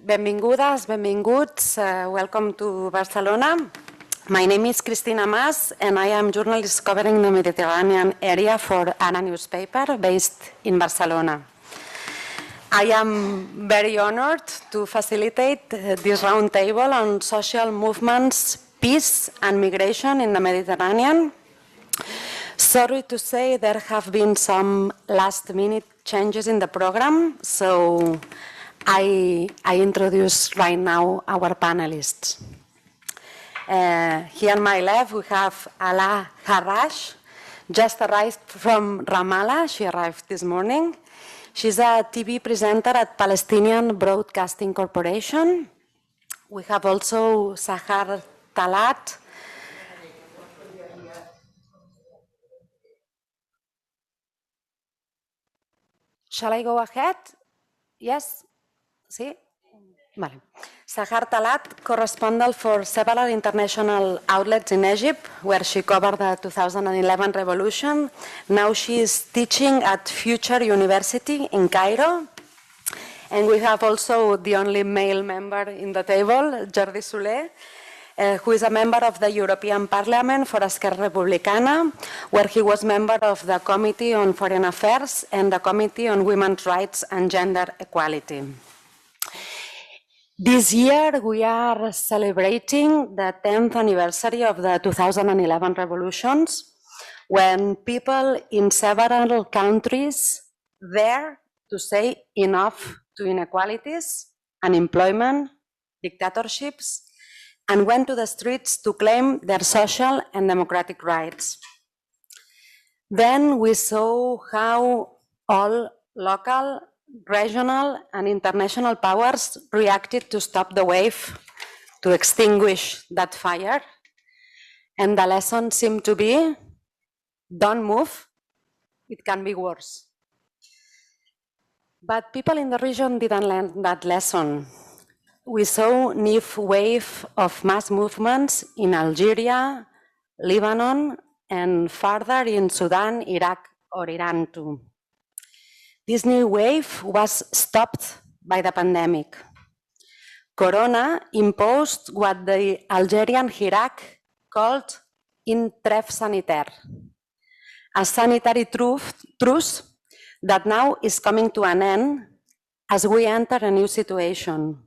Benvingudes, benvinguts. Welcome to Barcelona. My name is Cristina Mas, and I am journalist covering the Mediterranean area for ANA newspaper based in Barcelona. I am very honored to facilitate this roundtable on social movements, peace and migration in the Mediterranean. Sorry to say there have been some last-minute changes in the program, so I introduce right now our panelists. Here on my left we have Ala Harrash, just arrived from Ramallah. She arrived this morning. She's a TV presenter at Palestinian Broadcasting Corporation. We have also Sahar Talat. Shall I go ahead? Yes? See? Vale. Sahar Talat, correspondent for several international outlets in Egypt, where she covered the 2011 revolution. Now she is teaching at Future University in Cairo. And we have also the only male member in the table, Jordi Soler, who is a member of the European Parliament for Esquerra Republicana, where he was member of the Committee on Foreign Affairs and the Committee on Women's Rights and Gender Equality. This year, we are celebrating the 10th anniversary of the 2011 revolutions, when people in several countries dare to say enough to inequalities, unemployment, dictatorships, and went to the streets to claim their social and democratic rights. Then we saw how all local, regional, and international powers reacted to stop the wave, to extinguish that fire. And the lesson seemed to be, don't move, it can be worse. But people in the region didn't learn that lesson. We saw a new wave of mass movements in Algeria, Lebanon, and further in Sudan, Iraq, or Iran too. This new wave was stopped by the pandemic. Corona imposed what the Algerian Hirak called une trêve sanitaire, a sanitary truce that now is coming to an end as we enter a new situation,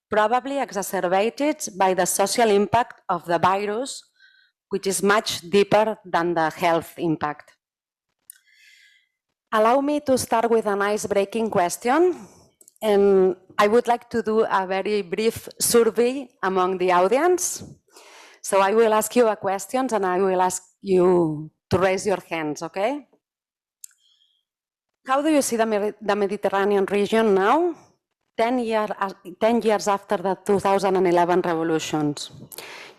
probably exacerbated by the social impact of the virus, which is much deeper than the health impact. Allow me to start with an ice-breaking question, and I would like to do a very brief survey among the audience. So I will ask you a question, and I will ask you to raise your hands, okay? How do you see the Mediterranean region now, 10 years after the 2011 revolutions?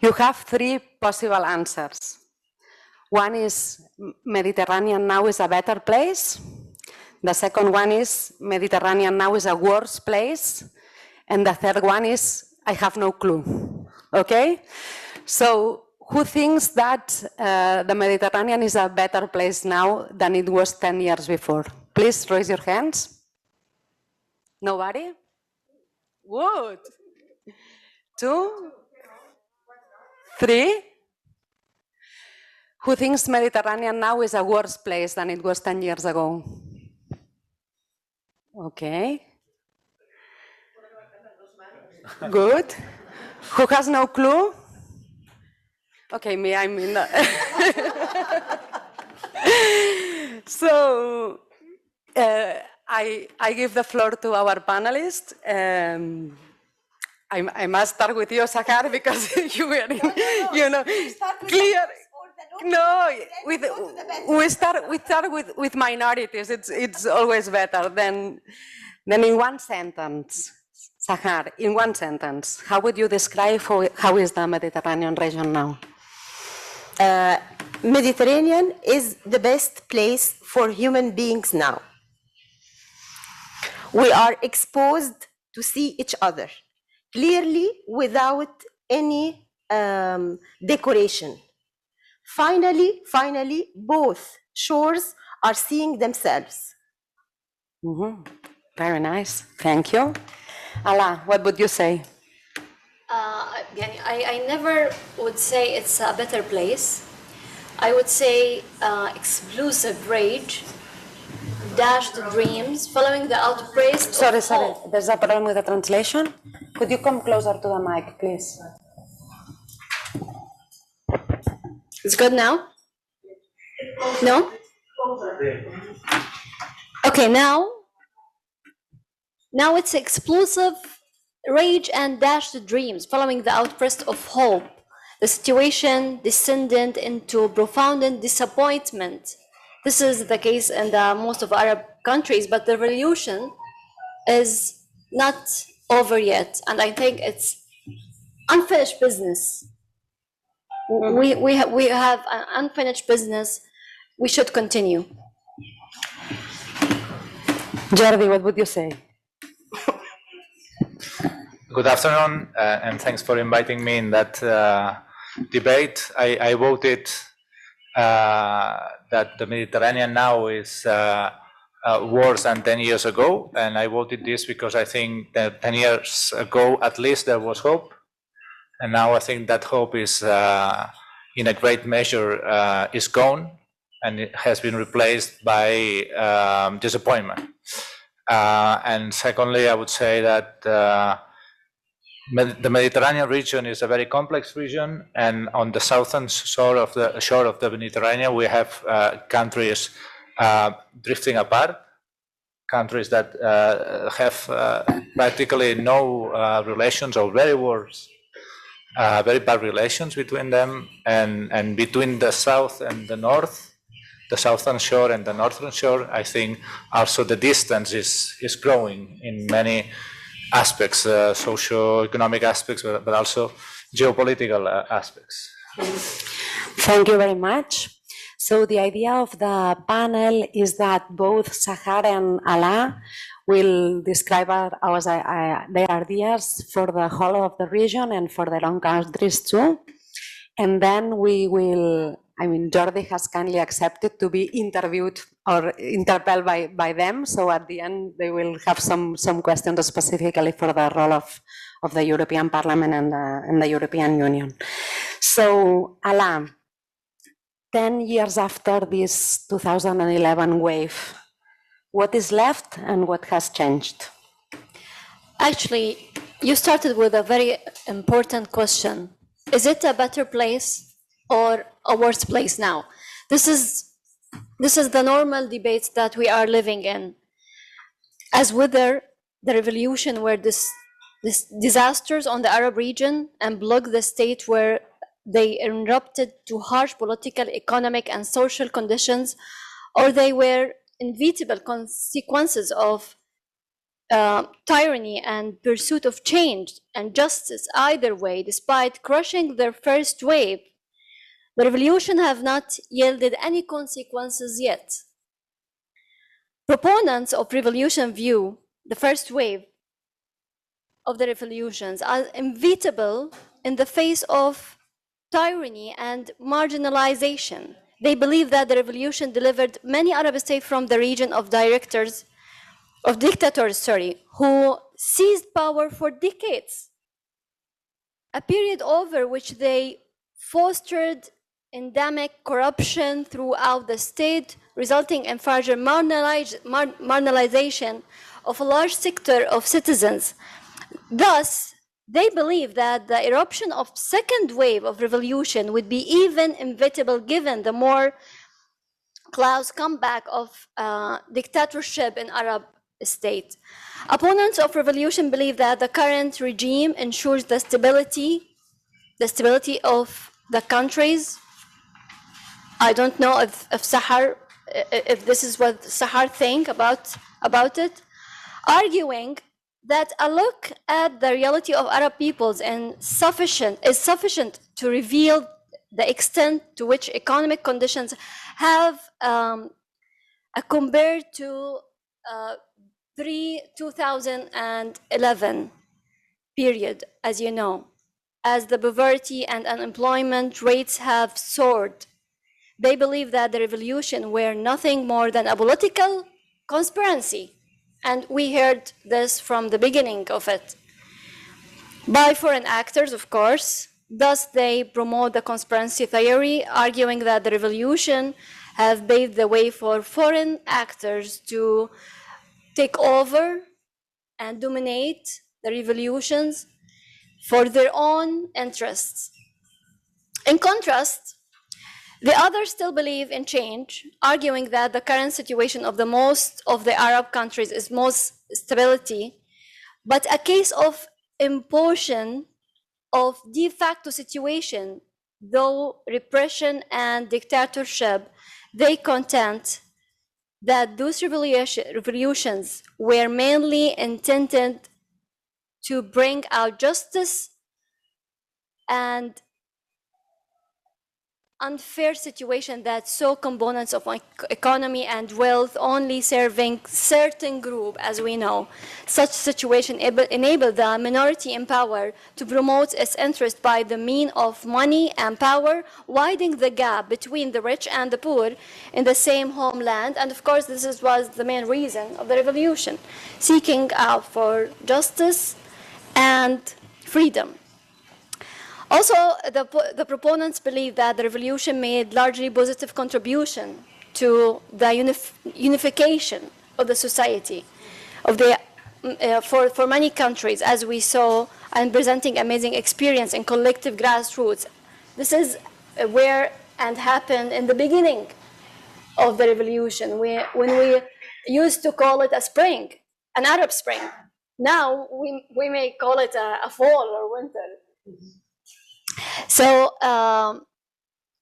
You have three possible answers. One is Mediterranean now is a better place. The second one is Mediterranean now is a worse place. And the third one is I have no clue, okay? So who thinks that the Mediterranean is a better place now than it was 10 years before? Please raise your hands. Nobody? Good. 2? 3? Who thinks Mediterranean now is a worse place than it was 10 years ago? Okay. Good. Who has no clue? Okay, me, I mean. So, I give the floor to our panelists. I must start with you, Sahar, because you were in, you know, clear. No, we start with minorities. It's always better than in one sentence. Sahar, in one sentence, how would you describe how is the Mediterranean region now? Mediterranean is the best place for human beings now. We are exposed to see each other clearly without any decoration. Finally, both shores are seeing themselves. Very nice, thank you. Ala, what would you say? I never would say it's a better place. I would say explosive rage, dashed dreams, following the outburst. Sorry, there's a problem with the translation. Could you come closer to the mic, please? It's good now? No? Okay, now it's explosive rage and dashed dreams, following the outburst of hope. The situation descended into profound disappointment. This is the case in most of Arab countries, but the revolution is not over yet, and I think it's unfinished business. We have an unfinished business. We should continue. Jordi, what would you say? Good afternoon, and thanks for inviting me in that debate. I voted that the Mediterranean now is worse than 10 years ago, and I voted this because I think that 10 years ago at least there was hope, and now I think that hope is in a great measure is gone, and it has been replaced by disappointment. And secondly, I would say that the Mediterranean region is a very complex region, and on the southern shore of the Mediterranean, we have countries drifting apart, countries that have practically no relations or very worse, very bad relations between them, and between the south and the north, the southern shore and the northern shore, I think also the distance is growing in many aspects, socio-economic aspects, but also geopolitical aspects. Thank you very much. So the idea of the panel is that both Sahar and Ala will describe their ideas for the whole of the region and for their own countries too. And then we will, Jordi has kindly accepted to be interviewed or interpelled by them. So at the end, they will have some questions specifically for the role of the European Parliament and the European Union. So, Ala, 10 years after this 2011 wave, what is left and what has changed? Actually, you started with a very important question. Is it a better place or a worse place now? This is the normal debates that we are living in. As whether the revolution were this disasters on the Arab region and blocked the state where they erupted to harsh political, economic, and social conditions, or they were inevitable consequences of tyranny and pursuit of change and justice. Either way, despite crushing their first wave, the revolution have not yielded any consequences yet. Proponents of revolution view the first wave of the revolutions as inevitable in the face of tyranny and marginalization. They believe that the revolution delivered many Arab states from the region of dictators, who seized power for decades, a period over which they fostered endemic corruption throughout the state, resulting in further marginalization of a large sector of citizens. Thus, they believe that the eruption of second wave of revolution would be even inevitable given the more close comeback of dictatorship in Arab state. Opponents of revolution believe that the current regime ensures the stability of the countries. I don't know if this is what Sahar think about it, arguing that a look at the reality of Arab peoples is sufficient to reveal the extent to which economic conditions have compared to pre-2011 period, as you know, as the poverty and unemployment rates have soared. They believe that the revolution were nothing more than a political conspiracy And we heard this from the beginning of it. By foreign actors, of course. Thus, they promote the conspiracy theory, arguing that the revolution have paved the way for foreign actors to take over and dominate the revolutions for their own interests. In contrast, the others still believe in change, arguing that the current situation of the most of the Arab countries is most stability, but a case of imposition of de facto situation, though repression and dictatorship, they contend that those revolutions were mainly intended to bring out justice and unfair situation that saw components of economy and wealth only serving certain group, as we know. Such situation enabled the minority in power to promote its interest by the means of money and power, widening the gap between the rich and the poor in the same homeland. And of course, this was the main reason of the revolution, seeking out for justice and freedom. Also, the proponents believe that the revolution made largely positive contribution to the unification of the society, of the, for many countries, as we saw, and presenting amazing experience in collective grassroots. This is where and happened in the beginning of the revolution, when we used to call it a spring, an Arab Spring. Now we may call it a fall or winter. So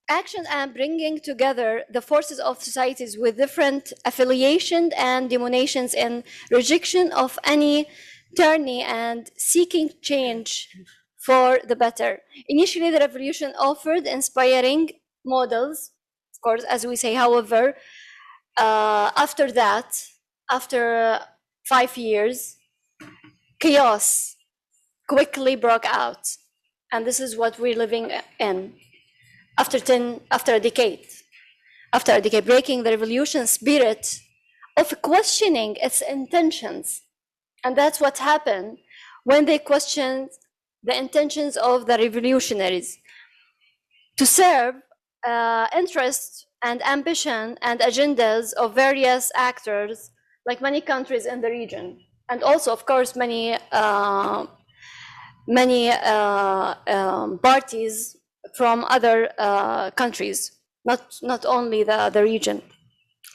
action and bringing together the forces of societies with different affiliations and denominations in rejection of any tyranny and seeking change for the better. Initially, the revolution offered inspiring models, of course, as we say. However, after that, after 5 years, chaos quickly broke out. And this is what we're living in after a decade, breaking the revolution spirit of questioning its intentions. And that's what happened when they questioned the intentions of the revolutionaries to serve interests and ambition and agendas of various actors, like many countries in the region, and also, of course, many parties from other countries, not only the region,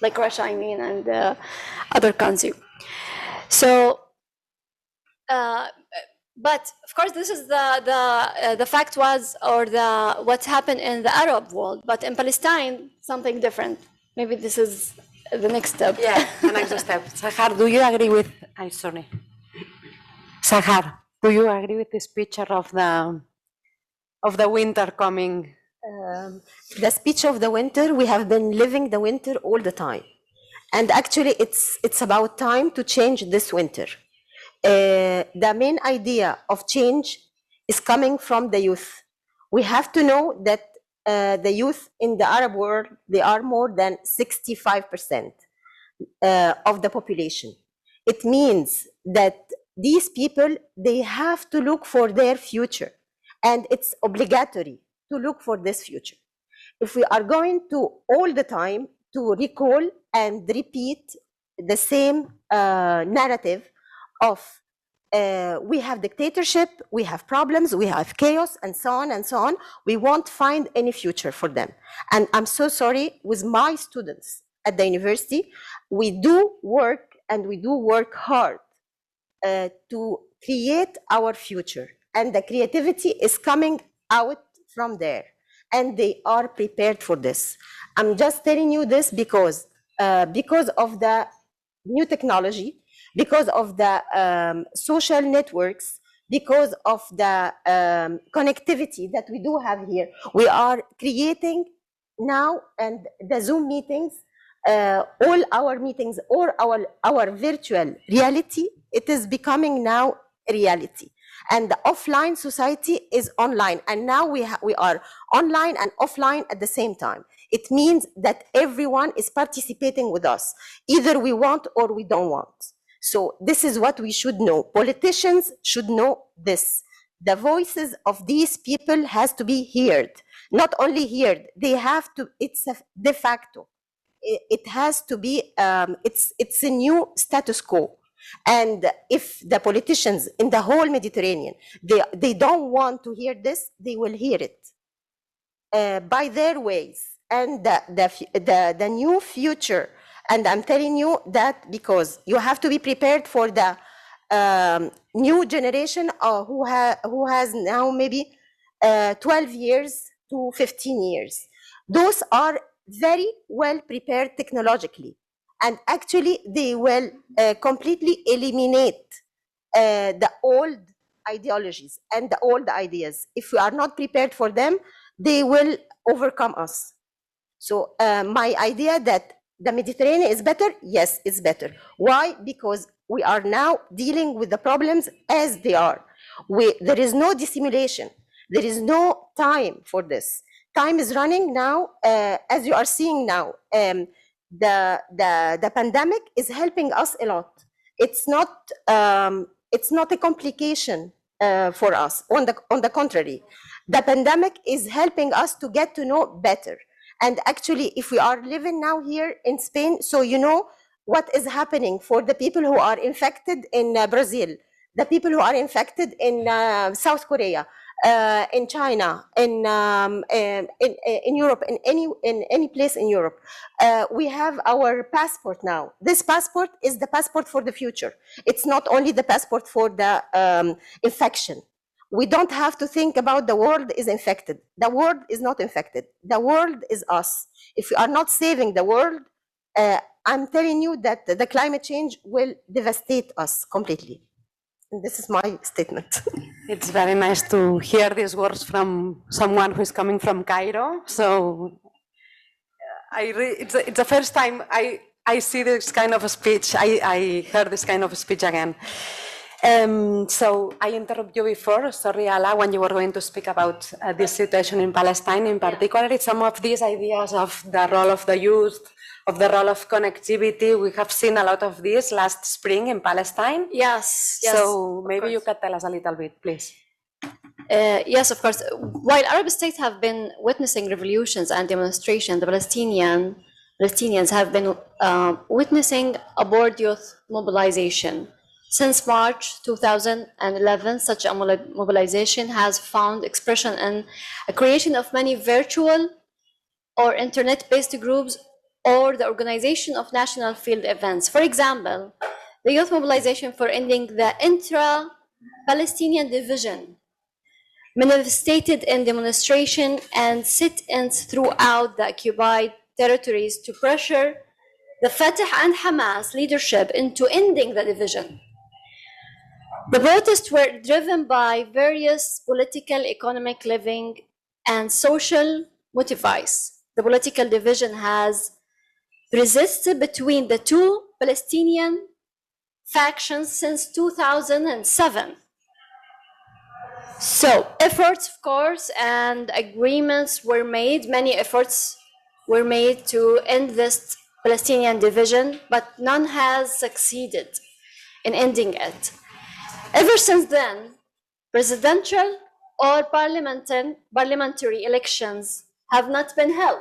like Russia, I mean, and other countries. So, but of course, this is the fact was, or what happened in the Arab world. But in Palestine, something different. Maybe this is the next step. Yeah, the next step. Sahar, do you agree with? I'm sorry. Sahar, do you agree with this picture of the winter coming? The speech of the winter, we have been living the winter all the time. And actually, it's about time to change this winter. The main idea of change is coming from the youth. We have to know that the youth in the Arab world, they are more than 65% of the population. It means that these people, they have to look for their future, and it's obligatory to look for this future. If we are going to all the time to recall and repeat the same narrative of we have dictatorship, we have problems, we have chaos, and so on, we won't find any future for them. And I'm so sorry, with my students at the university, we do work, and we do work hard to create our future, and the creativity is coming out from there, and they are prepared for this. I'm just telling you this because of the new technology, because of the social networks, because of the connectivity that we do have here. We are creating now, and the Zoom meetings, all our meetings, or our virtual reality, it is becoming now a reality. And the offline society is online. And now we are online and offline at the same time. It means that everyone is participating with us. Either we want or we don't want. So this is what we should know. Politicians should know this. The voices of these people has to be heard. Not only heard, they have to, it's a de facto. It has to be, it's a new status quo. And if the politicians in the whole Mediterranean, they don't want to hear this, they will hear it by their ways. And the new future, and I'm telling you that because you have to be prepared for the new generation who has now maybe 12 years to 15 years. Those are very well prepared technologically. And actually, they will completely eliminate the old ideologies and the old ideas. If we are not prepared for them, they will overcome us. So my idea that the Mediterranean is better, yes, it's better. Why? Because we are now dealing with the problems as they are. There is no dissimulation. There is no time for this. Time is running now, as you are seeing now. The pandemic is helping us a lot. It's not a complication for us. On the contrary, the pandemic is helping us to get to know better. And actually, if we are living now here in Spain, so you know what is happening for the people who are infected in Brazil, the people who are infected in South Korea, in China, in Europe, in any place in Europe. We have our passport now. This passport is the passport for the future. It's not only the passport for the infection. We don't have to think about the world is infected. The world is not infected. The world is us. If we are not saving the world, I'm telling you that the climate change will devastate us completely. And this is my statement. It's very nice to hear these words from someone who is coming from Cairo. So it's the first time I see this kind of a speech. I heard this kind of a speech again. So I interrupted you before, sorry Ala, when you were going to speak about this situation in Palestine, in particular, some of these ideas of the role of the youth, of the role of connectivity. We have seen a lot of this last spring in Palestine. Yes. So maybe you could tell us a little bit, please. Yes, of course. While Arab states have been witnessing revolutions and demonstrations, the Palestinians have been witnessing a board youth mobilization. Since March 2011, such a mobilization has found expression in a creation of many virtual or internet-based groups or the organization of national field events. For example, the youth mobilization for ending the intra-Palestinian division manifested in demonstration and sit-ins throughout the occupied territories to pressure the Fatah and Hamas leadership into ending the division. The protests were driven by various political, economic, living, and social motives. The political division has persisted between the two Palestinian factions since 2007. So efforts, of course, and agreements were made. Many efforts were made to end this Palestinian division, but none has succeeded in ending it. Ever since then, presidential or parliamentary elections have not been held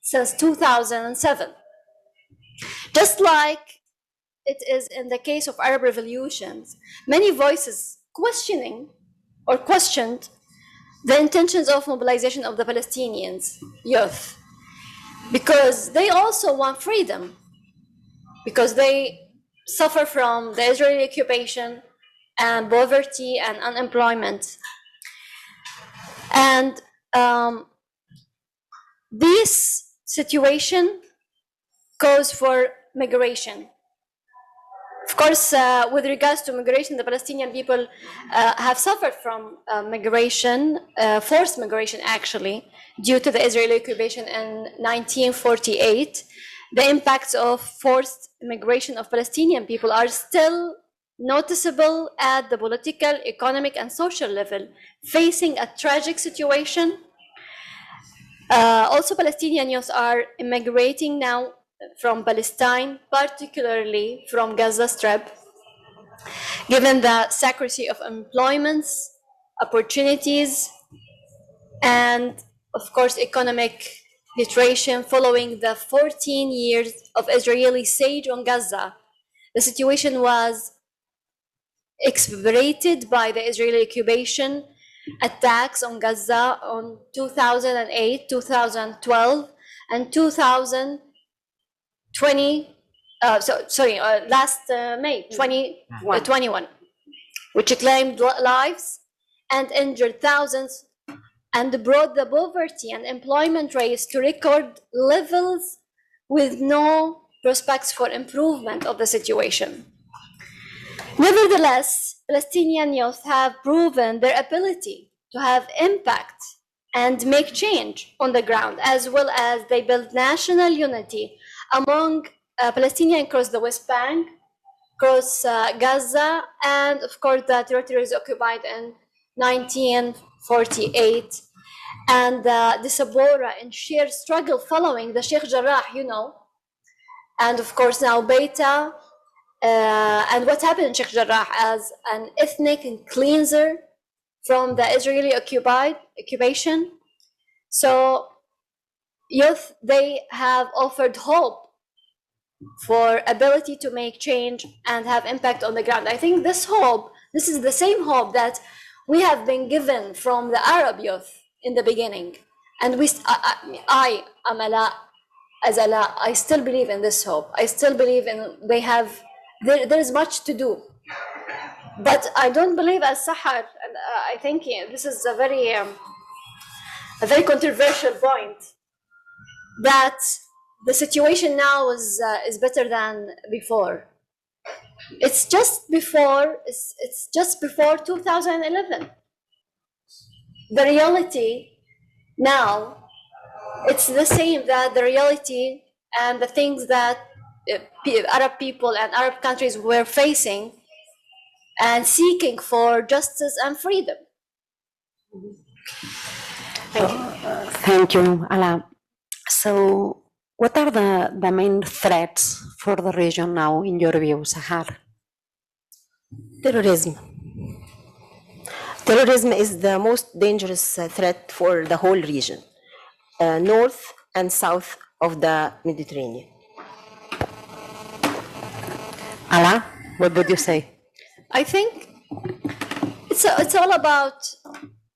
since 2007. Just like it is in the case of Arab revolutions, many voices questioned the intentions of mobilization of the Palestinians youth, because they also want freedom, because they suffer from the Israeli occupation and poverty and unemployment. And this situation calls for migration. Of course, with regards to migration, the Palestinian people have suffered from migration, forced migration actually, due to the Israeli occupation in 1948. The impacts of forced migration of Palestinian people are still noticeable at the political, economic, and social level, facing a tragic situation. Also, Palestinian youth are immigrating now from Palestine, particularly from Gaza Strip, given the scarcity of employments, opportunities, and of course economic deterioration following the 14 years of Israeli siege on Gaza. The situation was exacerbated by the Israeli occupation attacks on Gaza on 2008, 2012, and 2020. Last May 2021, which claimed lives and injured thousands and brought the poverty and employment rates to record levels with no prospects for improvement of the situation. Nevertheless, Palestinian youth have proven their ability to have impact and make change on the ground, as well as they build national unity among Palestinians across the West Bank, across Gaza, and of course the territories occupied in 1948, and the Sabora in sheer struggle following the Sheikh Jarrah, and of course now Beta, and what happened in Sheikh Jarrah as an ethnic cleanser from the Israeli occupation. So youth, they have offered hope for ability to make change and have impact on the ground. I think this hope, this is the same hope that we have been given from the Arab youth in the beginning. And I, Amala, Azala, I still believe in this hope. I still believe in there is much to do. But I don't believe as Sahar, and I think this is a very controversial point, that the situation now is better than before. It's just before 2011. The reality now, it's the same, that the reality and the things that Arab people and Arab countries were facing and seeking for justice and freedom. Thank you, Ala. So, what are the main threats for the region now, in your view, Sahar? Terrorism. Terrorism is the most dangerous threat for the whole region, north and south of the Mediterranean. Ala, what would you say? I think it's all about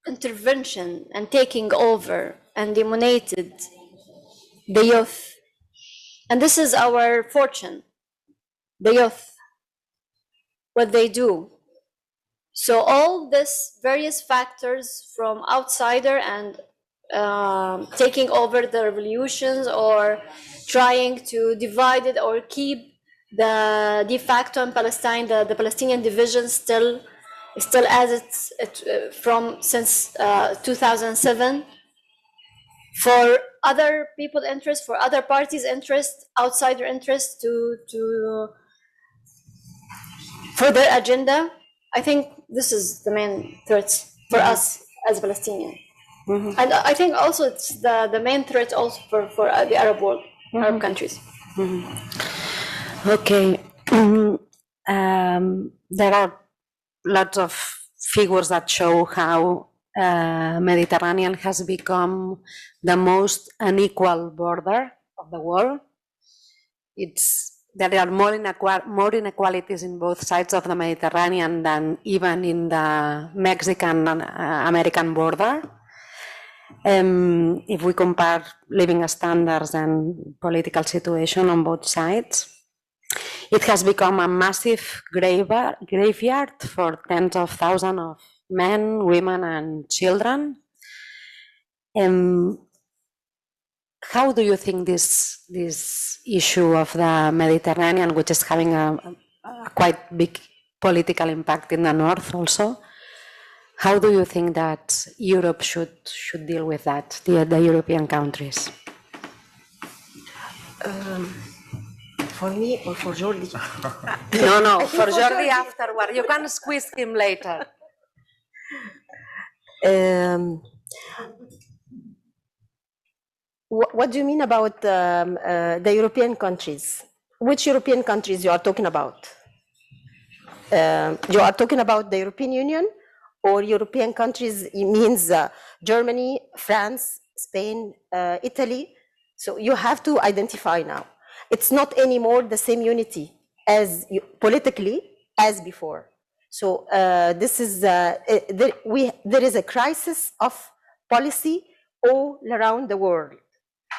intervention and taking over and dominated the youth. And this is our fortune, the youth, what they do. So all these various factors from outsider and taking over the revolutions or trying to divide it or keep the de facto in Palestine, the Palestinian division still as it's since 2007, for other people's interest, for other parties' interest, outsider interest for their agenda. I think this is the main threats for us as Palestinians. Mm-hmm. And I think also it's the main threat also for the Arab world, Arab countries. Mm-hmm. Okay. There are lots of figures that show how Mediterranean has become the most unequal border of the world. There are more inequalities in both sides of the Mediterranean than even in the Mexican-American border. If we compare living standards and political situation on both sides, it has become a massive graveyard for tens of thousands of men, women, and children. How do you think this issue of the Mediterranean, which is having a quite big political impact in the north also, how do you think that Europe should deal with that, the European countries? For me or for Jordi? No, for Jordi afterward. You can squeeze him later. What do you mean about the European countries? Which European countries you are talking about? You are talking about the European Union, or European countries? It means Germany, France, Spain, Italy. So you have to identify now. It's not anymore the same unity as politically as before. So this is there is a crisis of policy all around the world.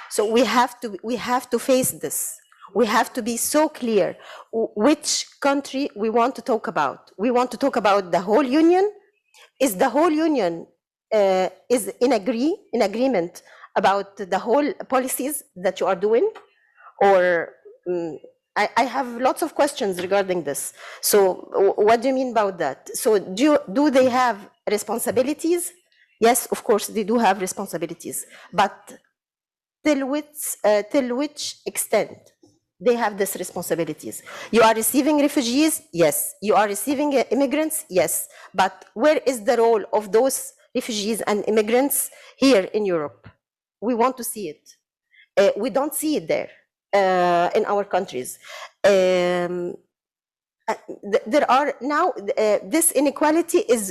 So we have to face this. We have to be so clear which country we want to talk about. We want to talk about the whole union. Is the whole union is in agreement about the whole policies that you are doing, or I have lots of questions regarding this. So what do you mean about that? So do they have responsibilities? Yes, of course they do have responsibilities, but till which extent they have these responsibilities? You are receiving refugees, yes. You are receiving immigrants, yes. But where is the role of those refugees and immigrants here in Europe? We want to see it. We don't see it there in our countries. There are now, this inequality is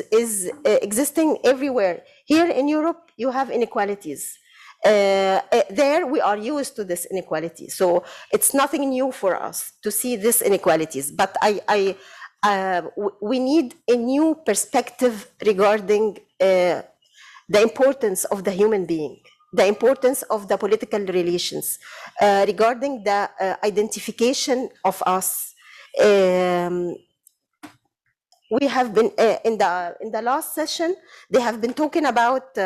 existing everywhere. Here in Europe, you have inequalities. There we are used to this inequality, so it's nothing new for us to see these inequalities. But we need a new perspective regarding the importance of the human being, the importance of the political relations, regarding the identification of us. We have been in the last session, they have been talking about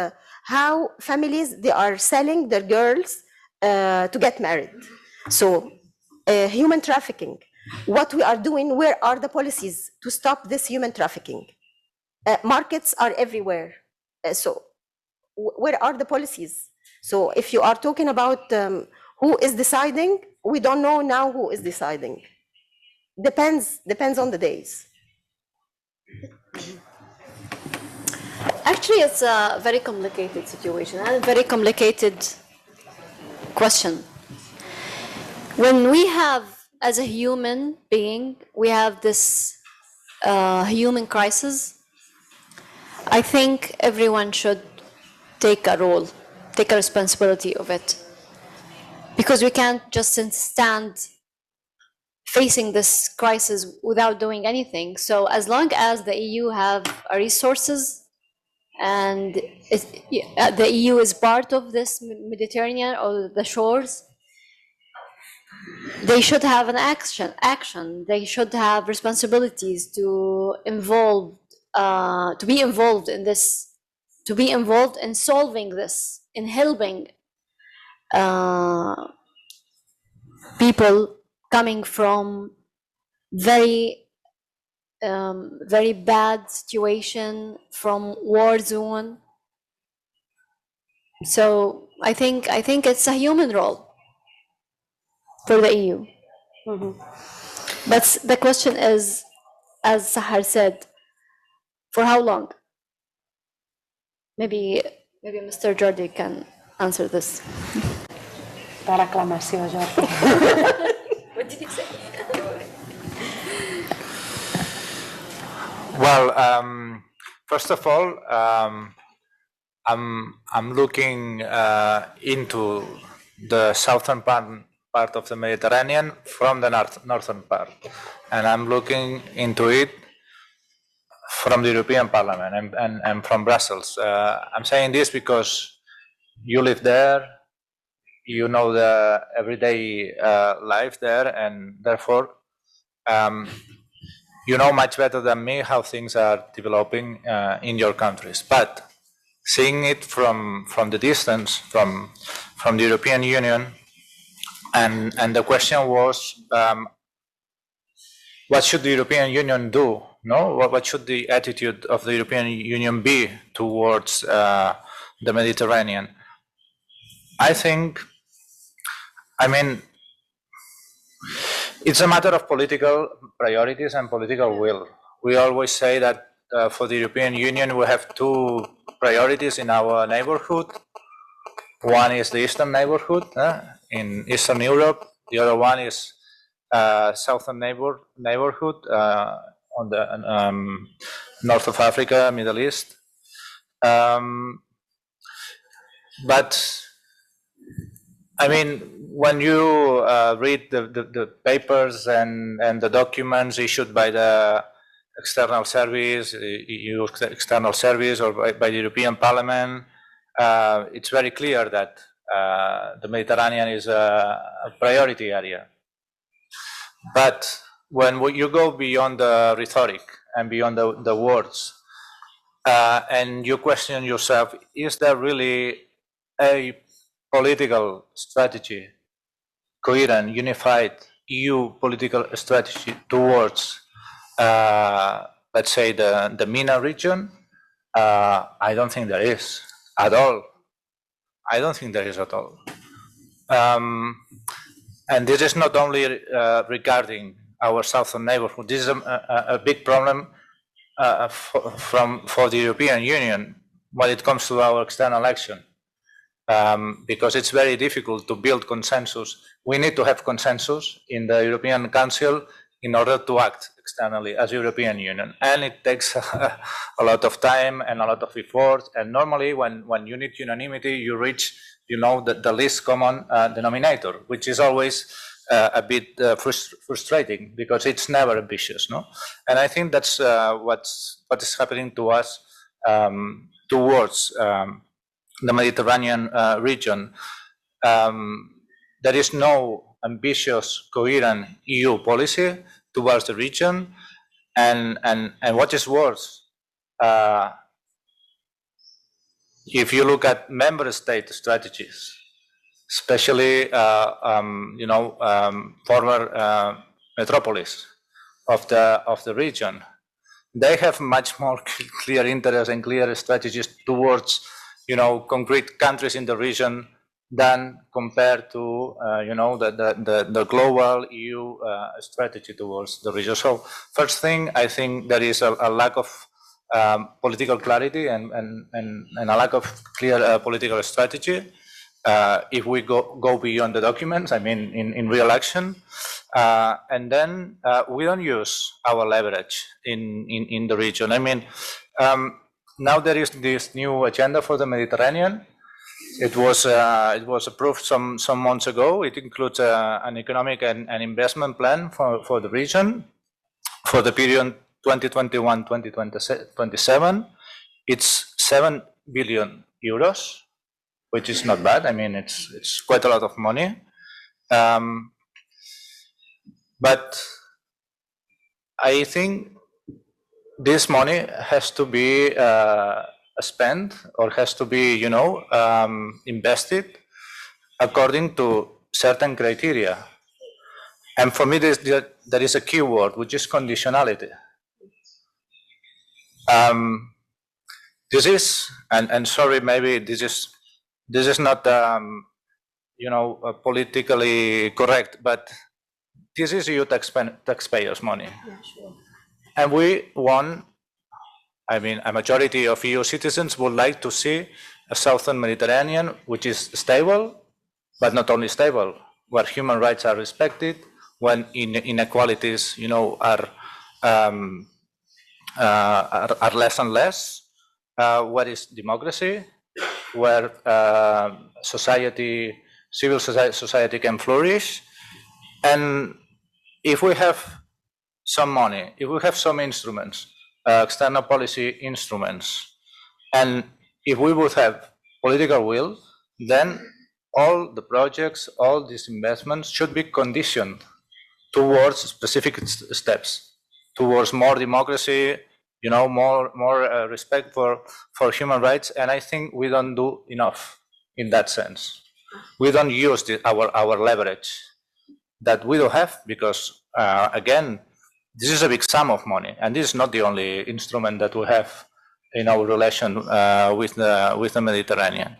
how families, they are selling their girls to get married. So human trafficking, what we are doing, where are the policies to stop this human trafficking? Markets are everywhere. So where are the policies? So if you are talking about who is deciding, we don't know now who is deciding. Depends on the days. Actually, it's a very complicated situation and a very complicated question. When we have, as a human being, we have this human crisis, I think everyone should take a role, take a responsibility of it. Because we can't just stand facing this crisis without doing anything. So as long as the EU have resources and the EU is part of this Mediterranean or the shores, they should have an action. They should have responsibilities to be involved in this, to be involved in solving this, in helping people coming from very bad situation, from war zone. So I think it's a human role for the EU. But the question is, as Sahar said, for how long? Maybe Mr. Jordi can answer this. La reclamació, Jordi. What did you say? Well, first of all, I'm looking into the southern part of the Mediterranean from the northern part, and I'm looking into it from the European Parliament and from Brussels. I'm saying this because you live there, you know the everyday life there, and therefore you know much better than me how things are developing in your countries. But seeing it from the distance, from the European Union, and the question was, what should the European Union do? No, what should the attitude of the European Union be towards the Mediterranean? I mean, it's a matter of political priorities and political will. We always say that for the European Union, we have two priorities in our neighborhood. One is the Eastern neighborhood in Eastern Europe. The other one is Southern neighborhood on the north of Africa, Middle East. But I mean, when you read the papers and the documents issued by the external service, EU external service, or by the European Parliament, it's very clear that the Mediterranean is a priority area. But when you go beyond the rhetoric and beyond the words, and you question yourself, is there really a political strategy, coherent, unified EU political strategy towards, let's say, the MENA region? I don't think there is at all. I don't think there is at all. And this is not only regarding our southern neighborhood. This is a big problem for the European Union when it comes to our external action, because it's very difficult to build consensus. We need to have consensus in the European Council in order to act externally as European Union, and it takes a lot of time and a lot of effort. And normally, when you need unanimity, you reach, the least common denominator, which is always a bit frustrating because it's never ambitious, no? And I think that's what is happening to us towards the Mediterranean region. There is no ambitious, coherent EU policy towards the region, and what is worse, if you look at member state strategies, especially former metropolis of the region, they have much more clear interests and clear strategies towards concrete countries in the region than compared to the global EU strategy towards the region. So first thing, I think there is a lack of political clarity and a lack of clear political strategy. If we go beyond the documents, I mean in real action, and then we don't use our leverage in the region. I mean, now there is this new agenda for the Mediterranean. It was approved some months ago. It includes an economic and investment plan for the region for the period 2021-2027. It's 7 billion euros, which is not bad. I mean, it's quite a lot of money. But I think this money has to be spent, or has to be, invested according to certain criteria. And for me, there is a key word, which is conditionality. This is, and sorry, maybe this is not, politically correct, but this is EU taxpayers' money. Yeah, sure. And we want, I mean, a majority of EU citizens would like to see a southern Mediterranean which is stable, but not only stable, where human rights are respected, when inequalities, are less and less, where is democracy, where civil society can flourish. And if we have some money, if we have some instruments, external policy instruments, and if we would have political will, then all the projects, all these investments should be conditioned towards specific steps, towards more democracy, more respect for human rights. And I think we don't do enough in that sense. We don't use our leverage that we don't have, because again, this is a big sum of money, and this is not the only instrument that we have in our relation with the Mediterranean.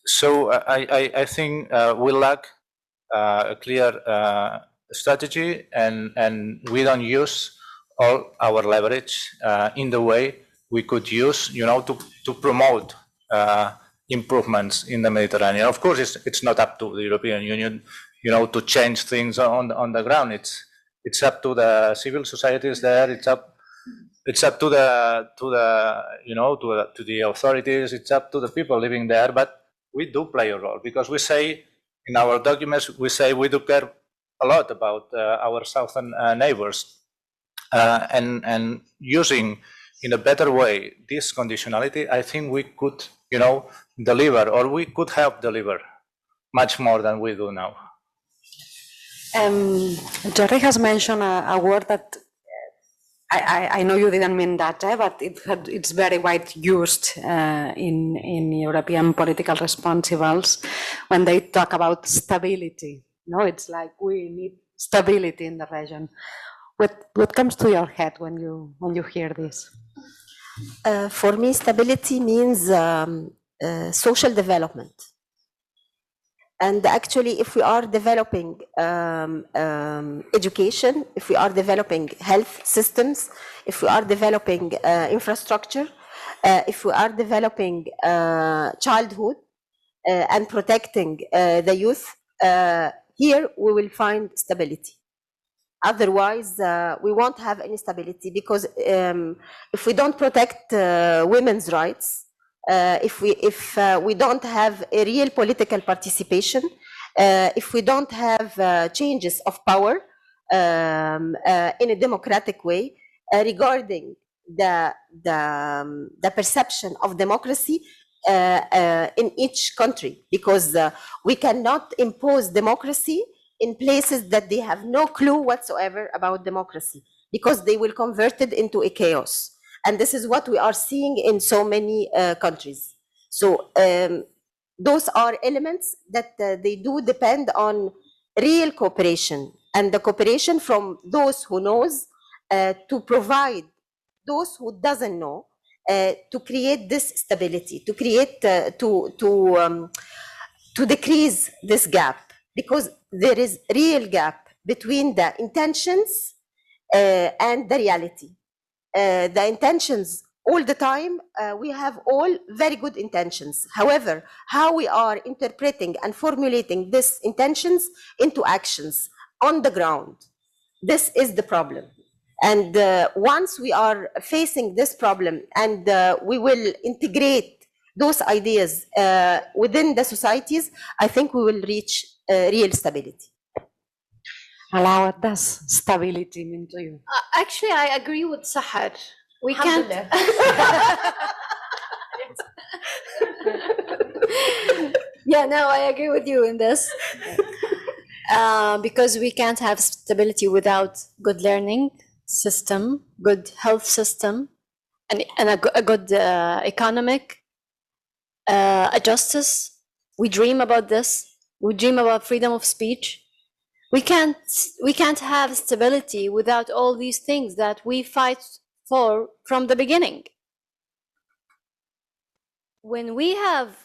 So I think we lack a clear strategy, and we don't use all our leverage in the way we could use, to promote improvements in the Mediterranean. Of course, it's not up to the European Union, to change things on the ground. It's up to the civil societies there. It's up to the authorities. It's up to the people living there. But we do play a role, because we say in our documents, we say we do care a lot about our southern neighbors, and using in a better way this conditionality, I think we could, deliver, or we could help deliver much more than we do now. Jerry has mentioned a word that I know you didn't mean that, but it's very wide used in European political responsibles when they talk about stability. It's like we need stability in the region. What comes to your head when you hear this? For me, stability means social development. And actually, if we are developing education, if we are developing health systems, if we are developing infrastructure, if we are developing childhood and protecting the youth, here we will find stability. Otherwise, we won't have any stability, because if we don't protect women's rights, if we don't have a real political participation, if we don't have changes of power in a democratic way regarding the perception of democracy in each country, because we cannot impose democracy in places that they have no clue whatsoever about democracy, because they will convert it into a chaos. And this is what we are seeing in so many countries. So those are elements that they do depend on real cooperation, and the cooperation from those who knows to provide those who doesn't know, to create this stability, to create to decrease this gap, because there is real gap between the intentions and the reality. The intentions all the time, we have all very good intentions. However, how we are interpreting and formulating these intentions into actions on the ground, this is the problem. And once we are facing this problem, and we will integrate those ideas within the societies, I think we will reach real stability. Allow, what does stability mean to you? Actually, I agree with Sahar. We can't. Yeah, no, I agree with you in this. Because we can't have stability without good learning system, good health system, and a good economic justice. We dream about this. We dream about freedom of speech. We can't have stability without all these things that we fight for from the beginning. When we have,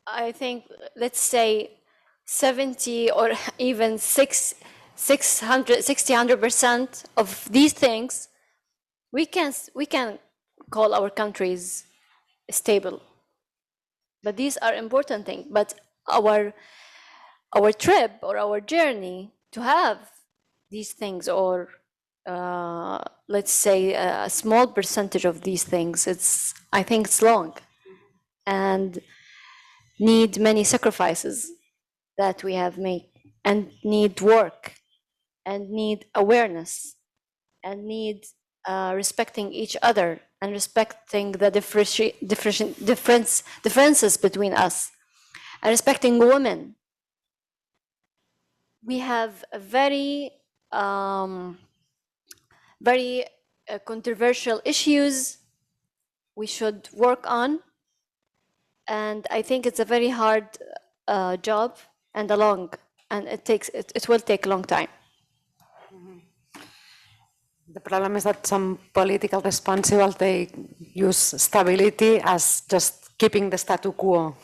I think, let's say 70 or even 600% of these things, we can call our countries stable. But these are important things. But our trip or our journey to have these things, or let's say a small percentage of these things, I think it's long and need many sacrifices that we have made, and need work, and need awareness, and need respecting each other, and respecting the differences between us, and respecting women. We have a very controversial issues we should work on, and I think it's a very hard job and it will take a long time. The problem is that some political responsibles, they use stability as just keeping the status quo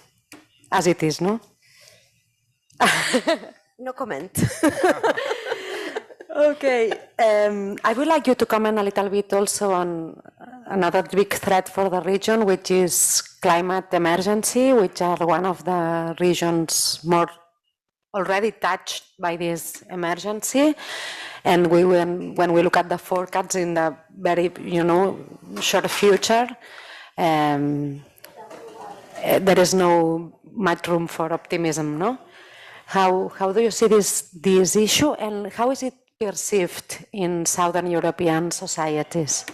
as it is, no? No comment. Okay, I would like you to comment a little bit also on another big threat for the region, which is climate emergency, which are one of the regions more already touched by this emergency. And when we look at the forecasts in the very, short future, there is no much room for optimism, no? How do you see this issue, and how is it perceived in Southern European societies?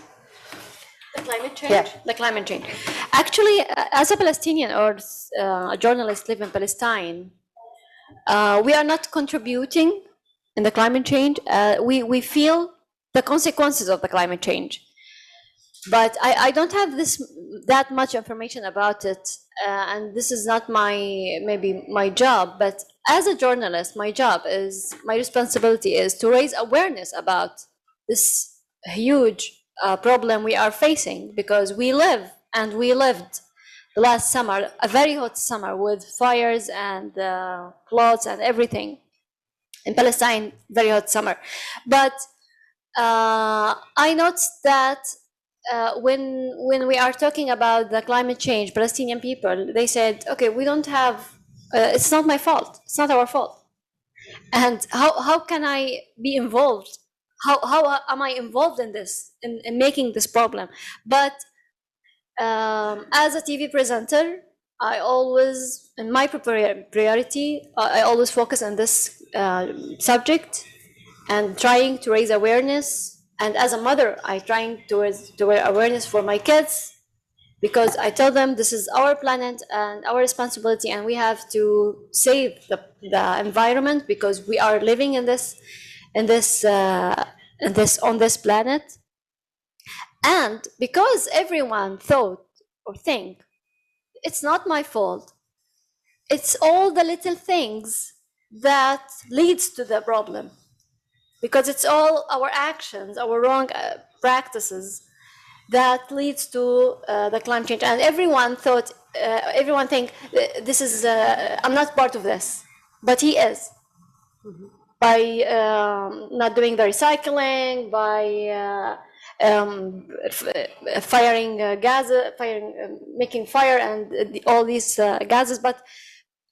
The climate change? Yeah. The climate change. Actually, as a Palestinian or a journalist living in Palestine, we are not contributing in the climate change. We feel the consequences of the climate change. But I don't have that much information about it, and this is not my job. But as a journalist, my responsibility is to raise awareness about this huge problem we are facing, because we lived the last summer, a very hot summer with fires and floods and everything in Palestine, very hot summer. But I noticed that when we are talking about the climate change, Palestinian people, they said, okay, we don't have, it's not my fault, it's not our fault. And how can I be involved? How am I involved in this, in making this problem? But as a TV presenter, I always, in my priority, I always focus on this subject and trying to raise awareness. And as a mother, I trying to raise awareness for my kids, because I tell them this is our planet and our responsibility, and we have to save the environment, because we are living on this planet. And because everyone thought or think it's not my fault, it's all the little things that leads to the problem, because it's all our actions, our wrong practices that leads to the climate change. And everyone think this is I'm not part of this, but he is. Mm-hmm. By not doing the recycling, by firing gases, making fire, and all these gases. But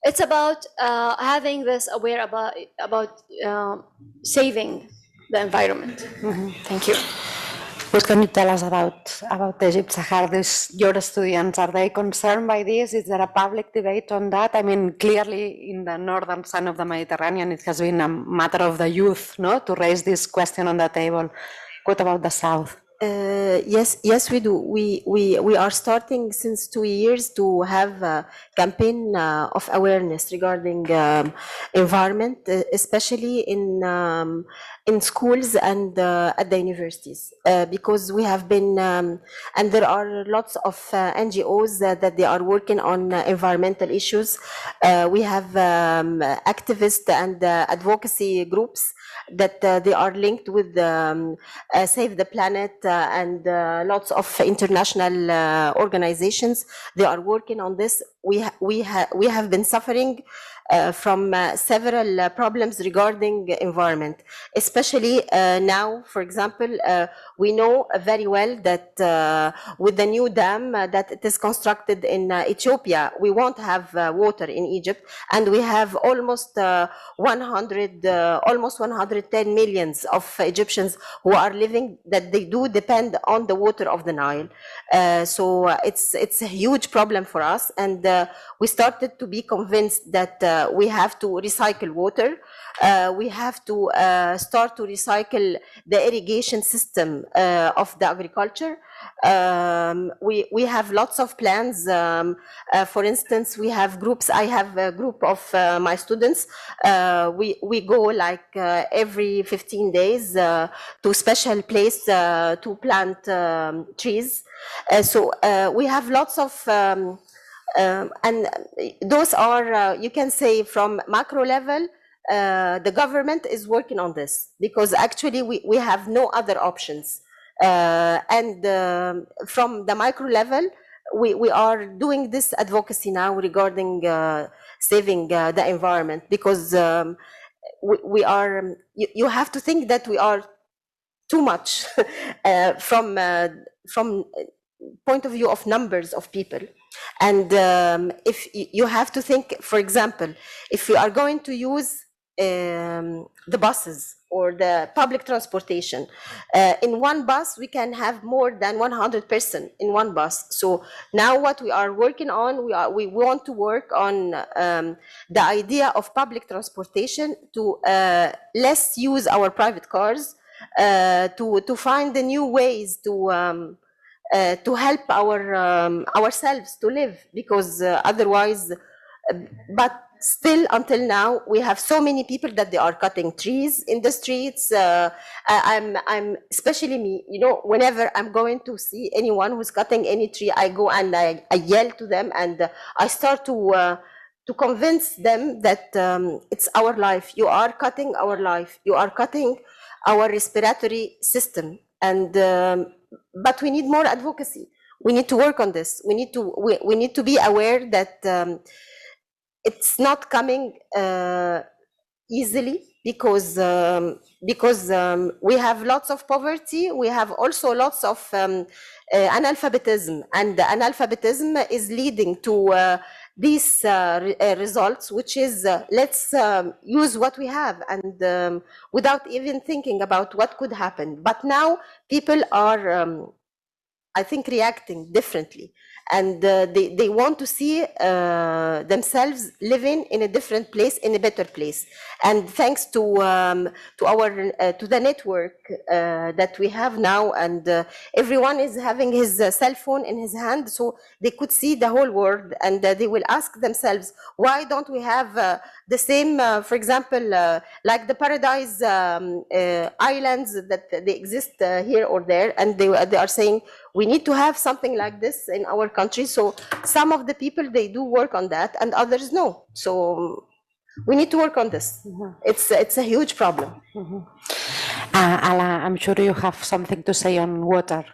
it's about having this aware about saving the environment. Mm-hmm. Thank you. What can you tell us about Egypt, Sahar? Your students, are they concerned by this? Is there a public debate on that? I mean, clearly in the northern side of the Mediterranean, it has been a matter of the youth, no, to raise this question on the table. What about the south? Yes, we do. We are starting since 2 years to have a campaign of awareness regarding environment, especially in schools and at the universities, because we have been and there are lots of NGOs that they are working on environmental issues. We have activists and advocacy groups that they are linked with Save the Planet and lots of international organizations. They are working on this. We have been suffering from several problems regarding environment, especially now. For example, we know very well that with the new dam that it is constructed in Ethiopia, we won't have water in Egypt, and we have almost 110 millions of Egyptians who are living that they do depend on the water of the Nile. So it's a huge problem for us, and we started to be convinced that we have to recycle water. We have to start to recycle the irrigation system of the agriculture. We have lots of plans. For instance, we have groups. I have a group of my students. We go like every 15 days to special place to plant trees. So we have lots of and those are, you can say, from macro level, the government is working on this, because actually we have no other options. And from the micro level, we are doing this advocacy now regarding saving the environment, because we are, you have to think that we are too much from from point of view of numbers of people. And if you have to think, for example, if we are going to use the buses or the public transportation, in one bus we can have more than 100 persons in one bus. So now what we are working on, we want to work on the idea of public transportation to less use our private cars, to find the new ways to help ourselves to live, because otherwise, but still until now we have so many people that they are cutting trees in the streets. I'm especially me, you know, whenever I'm going to see anyone who's cutting any tree, I go and I yell to them, and I start to convince them that it's our life. You are cutting our life. You are cutting our respiratory system, and but we need more advocacy. We need to work on this. We need to be aware that it's not coming easily, because we have lots of poverty. We have also lots of analphabetism, and the analphabetism is leading to these results, which is let's use what we have, and without even thinking about what could happen. But now people are, I think, reacting differently, and they want to see themselves living in a different place, in a better place. And thanks to the network that we have now, and everyone is having his cell phone in his hand, so they could see the whole world, and they will ask themselves, why don't we have the same, for example, like the Paradise Islands that they exist here or there, and they are saying, we need to have something like this in our country. So some of the people, they do work on that, and others no. So we need to work on this. It's a huge problem. Ala, I'm sure you have something to say on water.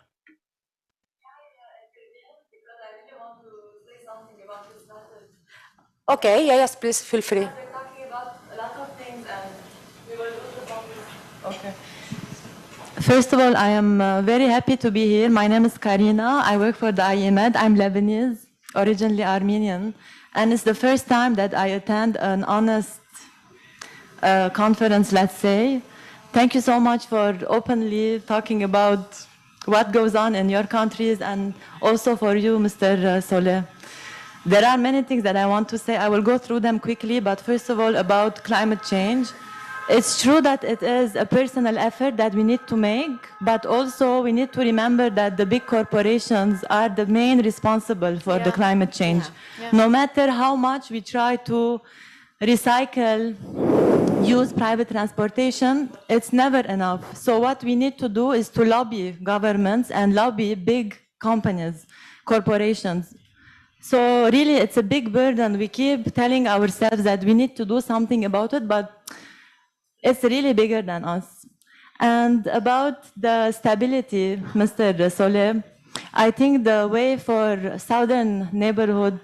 Okay, yes, please feel free. We're talking about a lot of things, and we will do the topics. Okay. First of all, I am very happy to be here. My name is Karina. I work for the IEMED. I'm Lebanese, originally Armenian, and it's the first time that I attend an honest conference, let's say. Thank you so much for openly talking about what goes on in your countries, and also for you, Mr. Soleh. There are many things that I want to say. I will go through them quickly, but first of all, about climate change. It's true that it is a personal effort that we need to make, but also we need to remember that the big corporations are the main responsible for the climate change. No matter how much we try to recycle, use private transportation, it's never enough. So what we need to do is to lobby governments and lobby big companies, corporations. So really, it's a big burden. We keep telling ourselves that we need to do something about it, but it's really bigger than us. And about the stability, Mr. Soleh, I think the way for southern neighborhood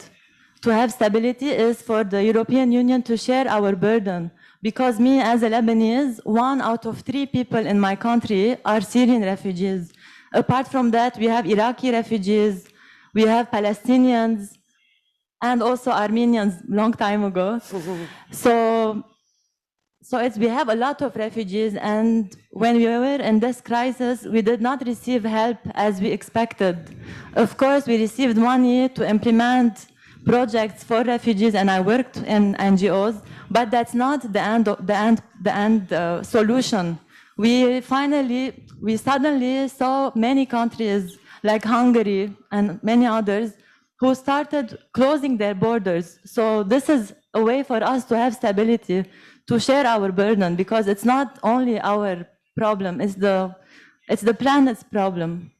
to have stability is for the European Union to share our burden. Because me, as a Lebanese, 1 out of 3 people in my country are Syrian refugees. Apart from that, we have Iraqi refugees, we have Palestinians, and also Armenians long time ago. So we have a lot of refugees, and when we were in this crisis, we did not receive help as we expected. Of course, we received money to implement projects for refugees, and I worked in NGOs, but that's not the end solution. We suddenly saw many countries like Hungary and many others who started closing their borders. So this is a way for us to have stability, to share our burden, because it's not only our problem, it's the planet's problem.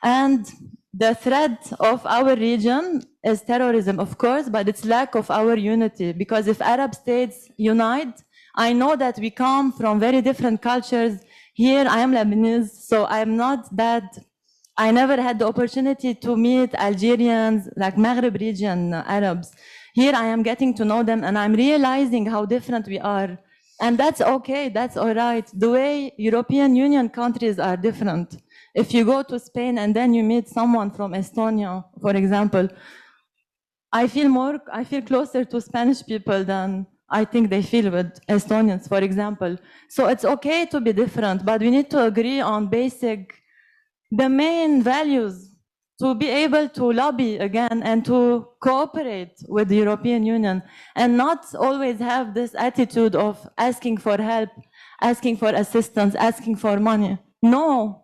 And the threat of our region is terrorism, of course, but it's lack of our unity, because if Arab states unite, I know that we come from very different cultures. Here I am Lebanese, so I'm not that, I never had the opportunity to meet Algerians, like Maghreb region Arabs. Here I am getting to know them, and I'm realizing how different we are. And that's okay, that's all right. The way European Union countries are different. if you go to Spain and then you meet someone from Estonia, for example, I feel closer to Spanish people than I think they feel with Estonians, for example. So it's okay to be different, but we need to agree on the main values to be able to lobby again and to cooperate with the European Union and not always have this attitude of asking for help, asking for assistance, asking for money. No,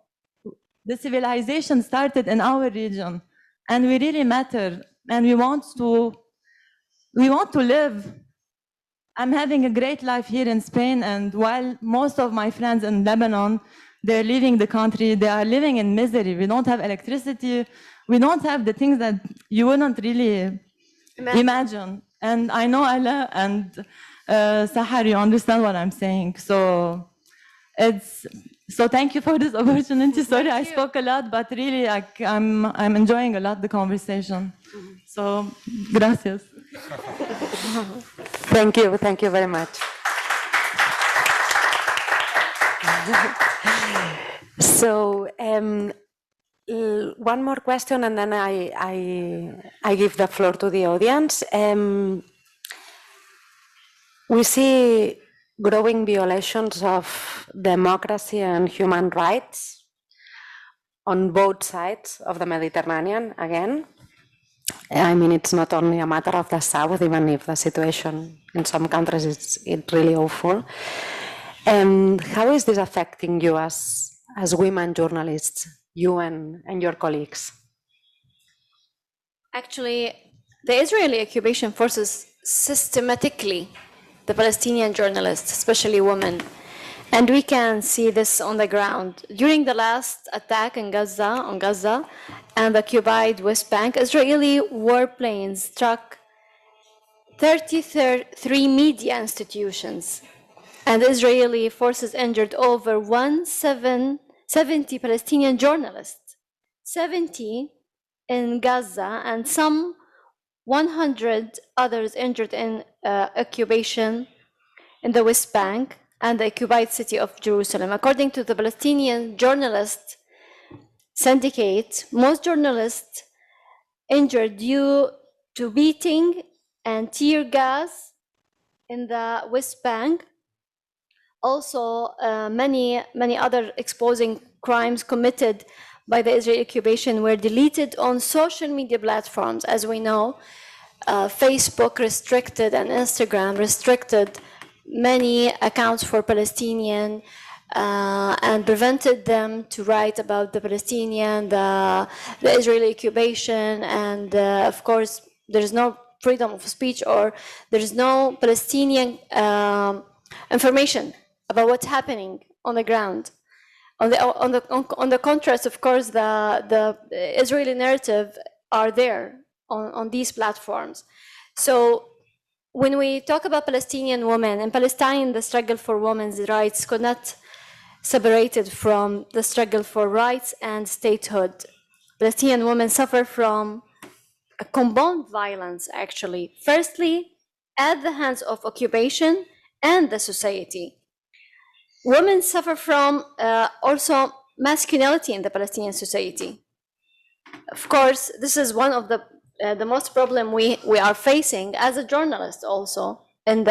the civilization started in our region and we really matter and we want to live. I'm having a great life here in Spain, and while most of my friends in Lebanon, they're leaving the country, they are living in misery. We don't have electricity. We don't have the things that you wouldn't really imagine. And I know Allah and Sahar, you understand what I'm saying. So thank you for this opportunity. Sorry, I spoke a lot, but really I'm enjoying a lot the conversation. So, gracias. Thank you very much. So, one more question, and then I give the floor to the audience. We see growing violations of democracy and human rights on both sides of the Mediterranean again. I mean, it's not only a matter of the South, even if the situation in some countries is really awful. How is this affecting you as women journalists, you and your colleagues? Actually, the Israeli occupation forces systematically the Palestinian journalists, especially women. And we can see this on the ground. During the last attack on Gaza and the occupied West Bank, Israeli warplanes struck 33 media institutions, and Israeli forces injured over 170 Palestinian journalists, 70 in Gaza, and some 100 others injured in occupation in the West Bank and the occupied city of Jerusalem. According to the Palestinian Journalist Syndicate, most journalists injured due to beating and tear gas in the West Bank. Also, many other exposing crimes committed by the Israeli occupation were deleted on social media platforms. As we know, Facebook restricted and Instagram restricted many accounts for Palestinian and prevented them to write about the Palestinian, the Israeli occupation, and of course there is no freedom of speech, or there is no Palestinian information about what's happening on the ground. On the contrast, of course, the Israeli narrative are there on these platforms. So when we talk about Palestinian women, in Palestine, the struggle for women's rights could not separated from the struggle for rights and statehood. Palestinian women suffer from a combined violence, actually. Firstly, at the hands of occupation and the society. Women suffer from also masculinity in the Palestinian society. Of course, this is one of the most problem we are facing as a journalist also in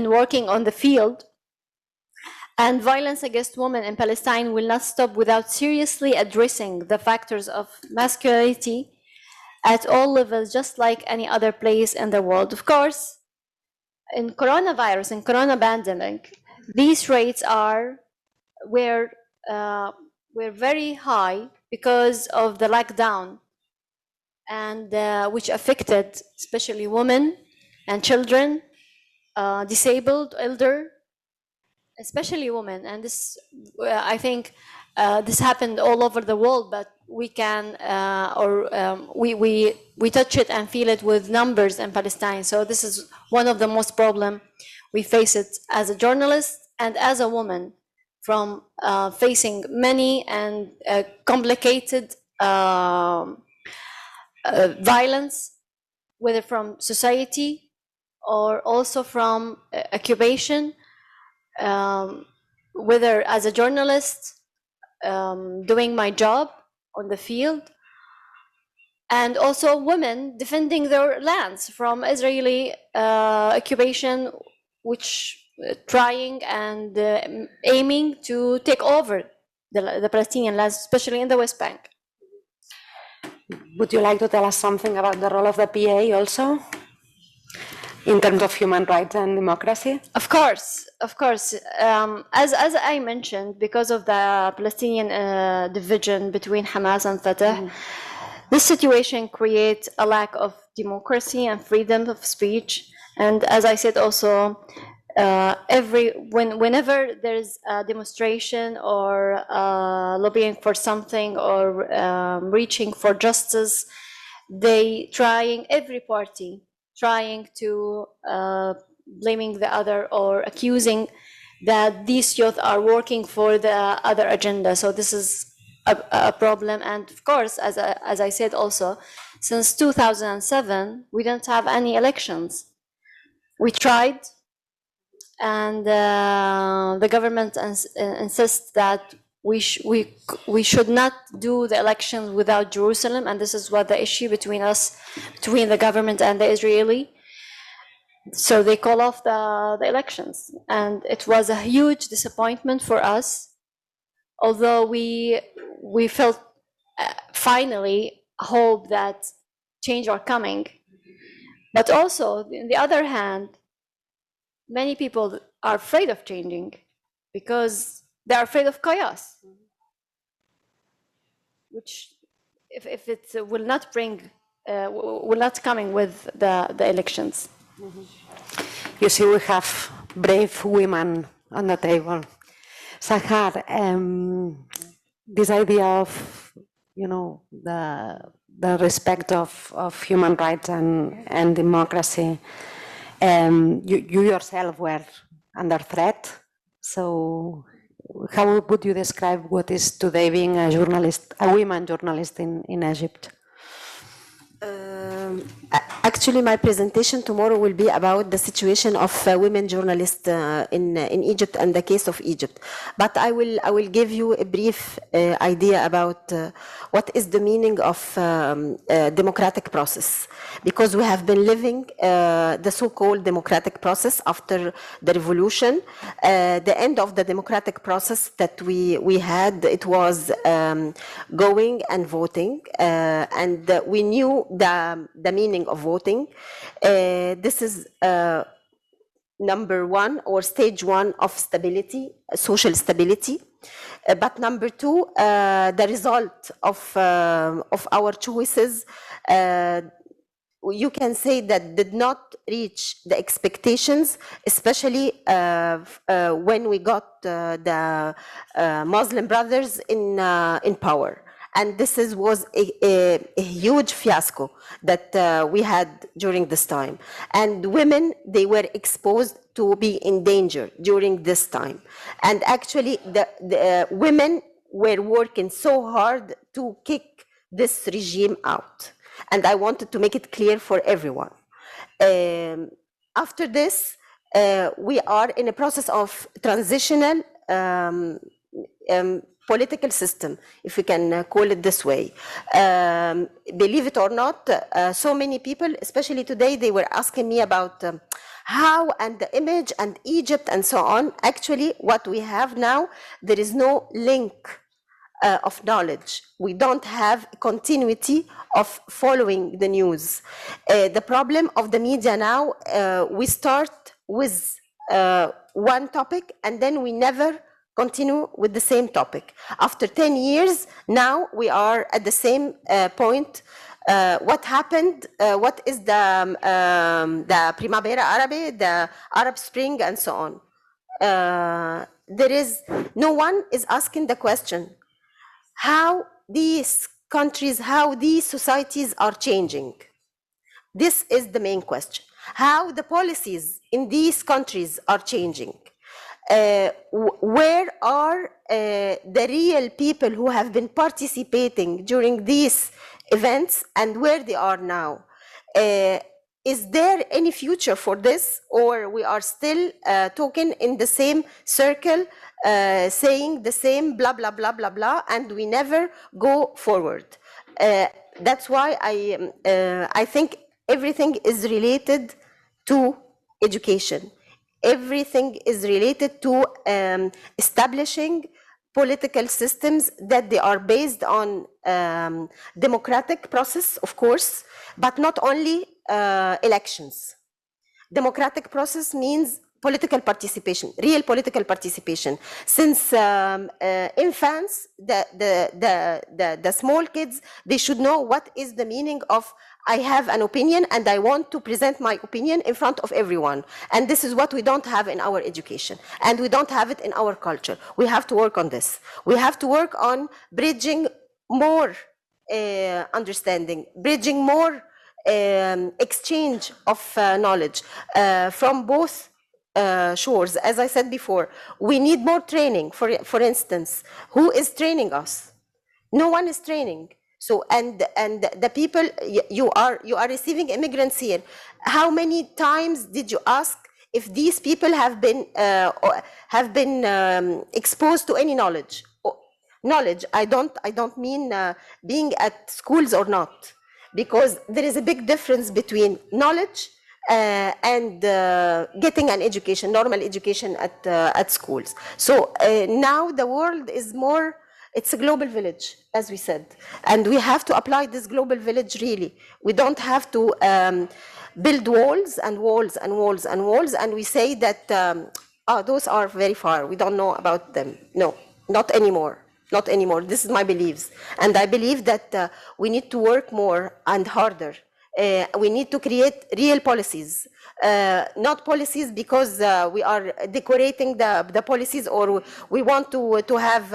working on the field. And violence against women in Palestine will not stop without seriously addressing the factors of masculinity at all levels, just like any other place in the world. Of course, in coronavirus and corona pandemic, these rates were very high because of the lockdown, and which affected especially women and children, disabled, elder, especially women. And this, I think, this happened all over the world, but we can we touch it and feel it with numbers in Palestine. So this is one of the most problem we face it as a journalist and as a woman, from facing many and complicated violence, whether from society or also from occupation. whether as a journalist, doing my job on the field, and also women defending their lands from Israeli occupation, which trying and aiming to take over the Palestinian lands, especially in the West Bank. Would you like to tell us something about the role of the PA also, in terms of human rights and democracy? Of course, of course. As I mentioned, because of the Palestinian division between Hamas and Fatah, this situation creates a lack of democracy and freedom of speech. And as I said also, whenever there's a demonstration or lobbying for something or reaching for justice, every party trying to blaming the other or accusing that these youth are working for the other agenda. So this is a problem. And of course, as I said also, since 2007, we don't have any elections. We tried, and the government insists that we should not do the elections without Jerusalem, and this is what the issue between the government and the Israeli. So they call off the elections, and it was a huge disappointment for us. Although we felt finally hope that change are coming, but also on the other hand, many people are afraid of changing because they are afraid of chaos, which if it will not coming with the elections. You see, we have brave women on the table. Sahar, this idea of, the respect of human rights and democracy, you yourself were under threat. So how would you describe what is today being a woman journalist in Egypt? Actually, my presentation tomorrow will be about the situation of women journalists in Egypt and the case of Egypt. But I will give you a brief idea about what is the meaning of democratic process, because we have been living the so-called democratic process after the revolution. The end of the democratic process that we had, it was going and voting, and we knew the meaning of voting. This is number one, or stage one of stability, social stability. But number two, the result of our choices, you can say that did not reach the expectations, especially when we got the Muslim brothers in power. And this was a huge fiasco that we had during this time. And women, they were exposed to be in danger during this time. And actually, the women were working so hard to kick this regime out. And I wanted to make it clear for everyone. After this, we are in a process of transitional political system, if we can call it this way. Believe it or not, so many people, especially today, they were asking me about how and the image and Egypt and so on. Actually, what we have now, there is no link of knowledge. We don't have continuity of following the news. The problem of the media now, we start with one topic and then we never continue with the same topic. After 10 years, now we are at the same point. What happened? What is the Primavera Árabe, the Arab Spring, and so on? No one is asking the question, how these countries, how these societies are changing. This is the main question. How the policies in these countries are changing. Where are the real people who have been participating during these events and where they are now? is there any future for this, or we are still talking in the same circle, saying the same blah, blah, blah, blah, blah, and we never go forward? That's why I think everything is related to education. Everything is related to establishing political systems that they are based on democratic process, of course, but not only elections. Democratic process means political participation, real political participation. Since infants, the small kids, they should know what is the meaning of I have an opinion and I want to present my opinion in front of everyone. And this is what we don't have in our education. And we don't have it in our culture. We have to work on this. We have to work on bridging more understanding, bridging more exchange of knowledge from both shores. As I said before, we need more training. For instance, who is training us? No one is training. So and the people you are receiving immigrants here. How many times did you ask if these people have been exposed to any knowledge? Knowledge. I don't mean being at schools or not, because there is a big difference between knowledge and getting an education, normal education at schools. So now the world is more. It's a global village, as we said, and we have to apply this global village really. We don't have to build walls and walls and walls and walls, and we say that those are very far, we don't know about them. No, not anymore, not anymore. This is my beliefs, and I believe that we need to work more and harder. We need to create real policies, not policies because we are decorating the policies, or we want to have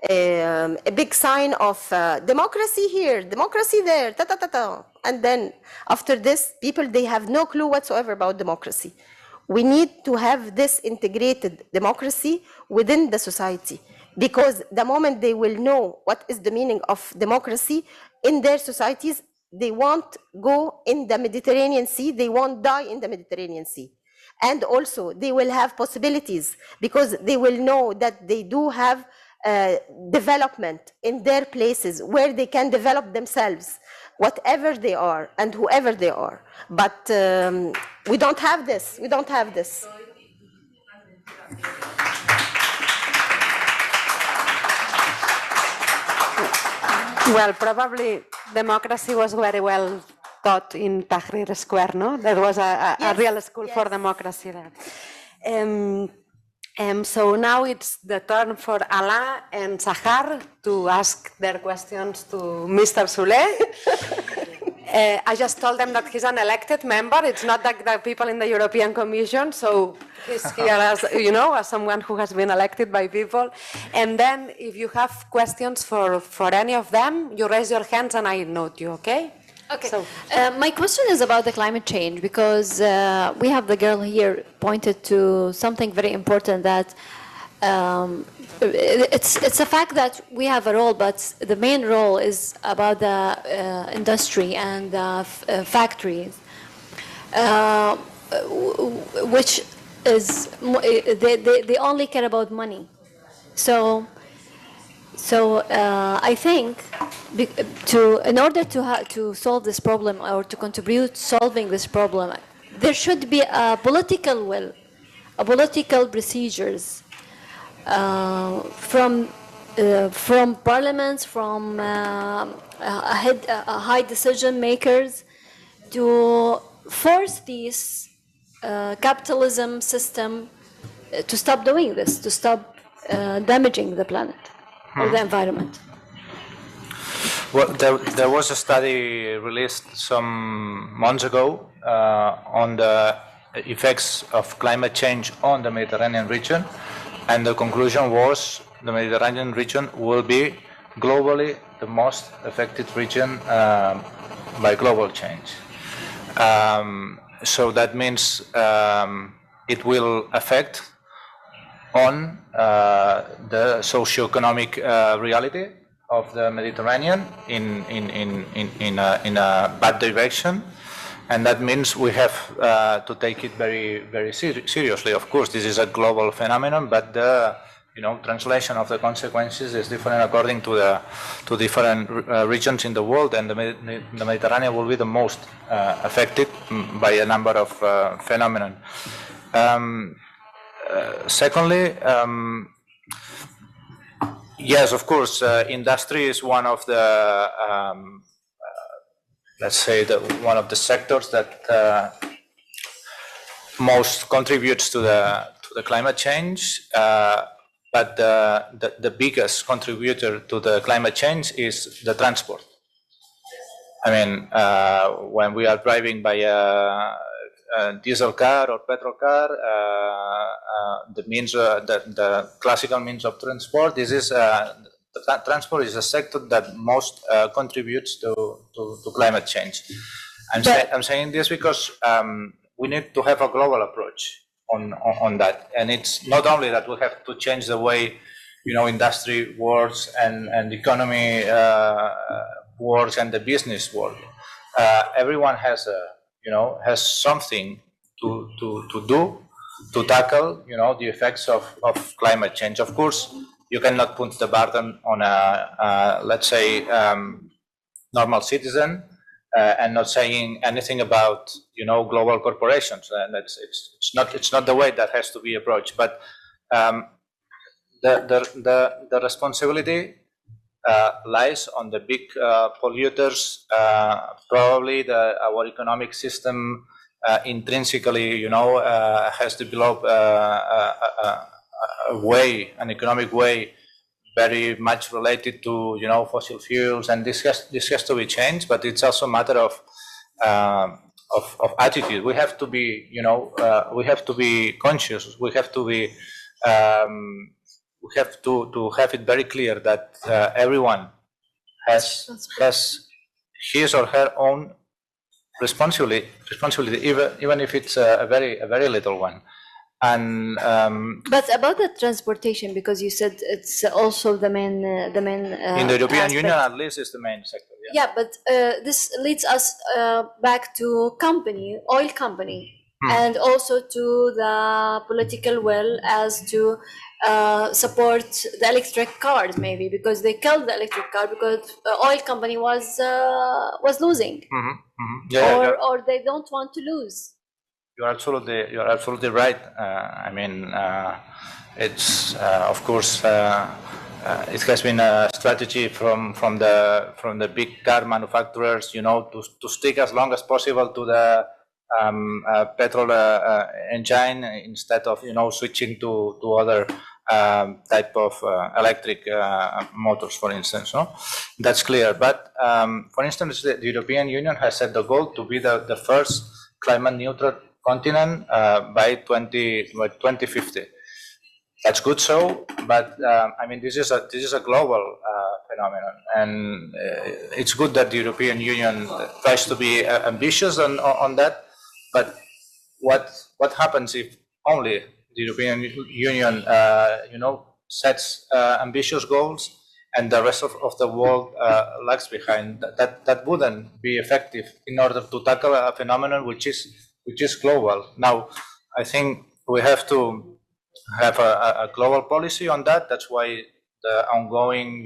a big sign of democracy here, democracy there, ta ta ta ta. And then after this, people, they have no clue whatsoever about democracy. We need to have this integrated democracy within the society, because the moment they will know what is the meaning of democracy in their societies, they won't go in the Mediterranean Sea, they won't die in the Mediterranean Sea. And also, they will have possibilities, because they will know that they do have development in their places where they can develop themselves, whatever they are and whoever they are. But we don't have this, we don't have this. Well, probably democracy was very well taught in Tahrir Square, no? There was a real school for democracy there. So now it's the turn for Alain and Sahar to ask their questions to Mr. Soler. I just told them that he's an elected member. It's not like the people in the European Commission, so he's here as, you know, as someone who has been elected by people. And then if you have questions for any of them, you raise your hands and I note you, okay? Okay. So, my question is about the climate change, because we have the girl here pointed to something very important, that it's a fact that we have a role, but the main role is about the industry and the factories, which is they only care about money. So I think in order to solve this problem, or to contribute solving this problem, there should be a political will, a political procedures from parliaments, from high decision makers, to force these capitalism system to stop doing this, to stop damaging the planet or the environment. Well, there was a study released some months ago on the effects of climate change on the Mediterranean region, and the conclusion was the Mediterranean region will be globally the most affected region by global change. So that means it will affect on the socio-economic reality of the Mediterranean in a bad direction, And that means we have to take it very, very seriously. Of course, this is a global phenomenon, but the translation of the consequences is different according to different regions in the world, and the Mediterranean will be the most affected by a number of phenomena. Secondly, yes, of course, industry is one of the let's say one of the sectors that most contributes to the climate change. But the biggest contributor to the climate change is the transport. I mean, when we are driving by a diesel car or petrol car, the classical means of transport, the transport is a sector that most contributes to climate change. I'm saying this because we need to have a global approach on that, and it's not only that we have to change the way industry works and the economy works and the business work. Everyone has has something to do to tackle the effects of climate change. Of course, you cannot put the burden on a let's say normal citizen. And not saying anything about global corporations, and it's not the way that has to be approached. But the responsibility lies on the big polluters. Probably our economic system intrinsically, has developed an economic way very much related to fossil fuels, and this has to be changed. But it's also a matter of attitude. We have to be we have to be conscious. We have to be we have to have it very clear that everyone has his or her own responsibility, even if it's a very little one. And but about the transportation, because you said it's also the main in the European Union, at least, is the main sector. Yeah, but this leads us back to oil company, and also to the political will as to support the electric cars, maybe because they killed the electric car because the oil company was losing, or they don't want to lose. You're absolutely right. I mean, it's of course it has been a strategy from the big car manufacturers, to stick as long as possible to the petrol engine instead of switching to other type of electric motors, for instance. No, that's clear. But for instance, the European Union has set the goal to be the first climate neutral continent by 2050. That's good. So, but I mean, this is a global phenomenon, and it's good that the European Union tries to be ambitious on that. But what happens if only the European Union, sets ambitious goals, and the rest of the world lags behind? That wouldn't be effective in order to tackle a phenomenon which is global. Now, I think we have to have a global policy on that. That's why the ongoing,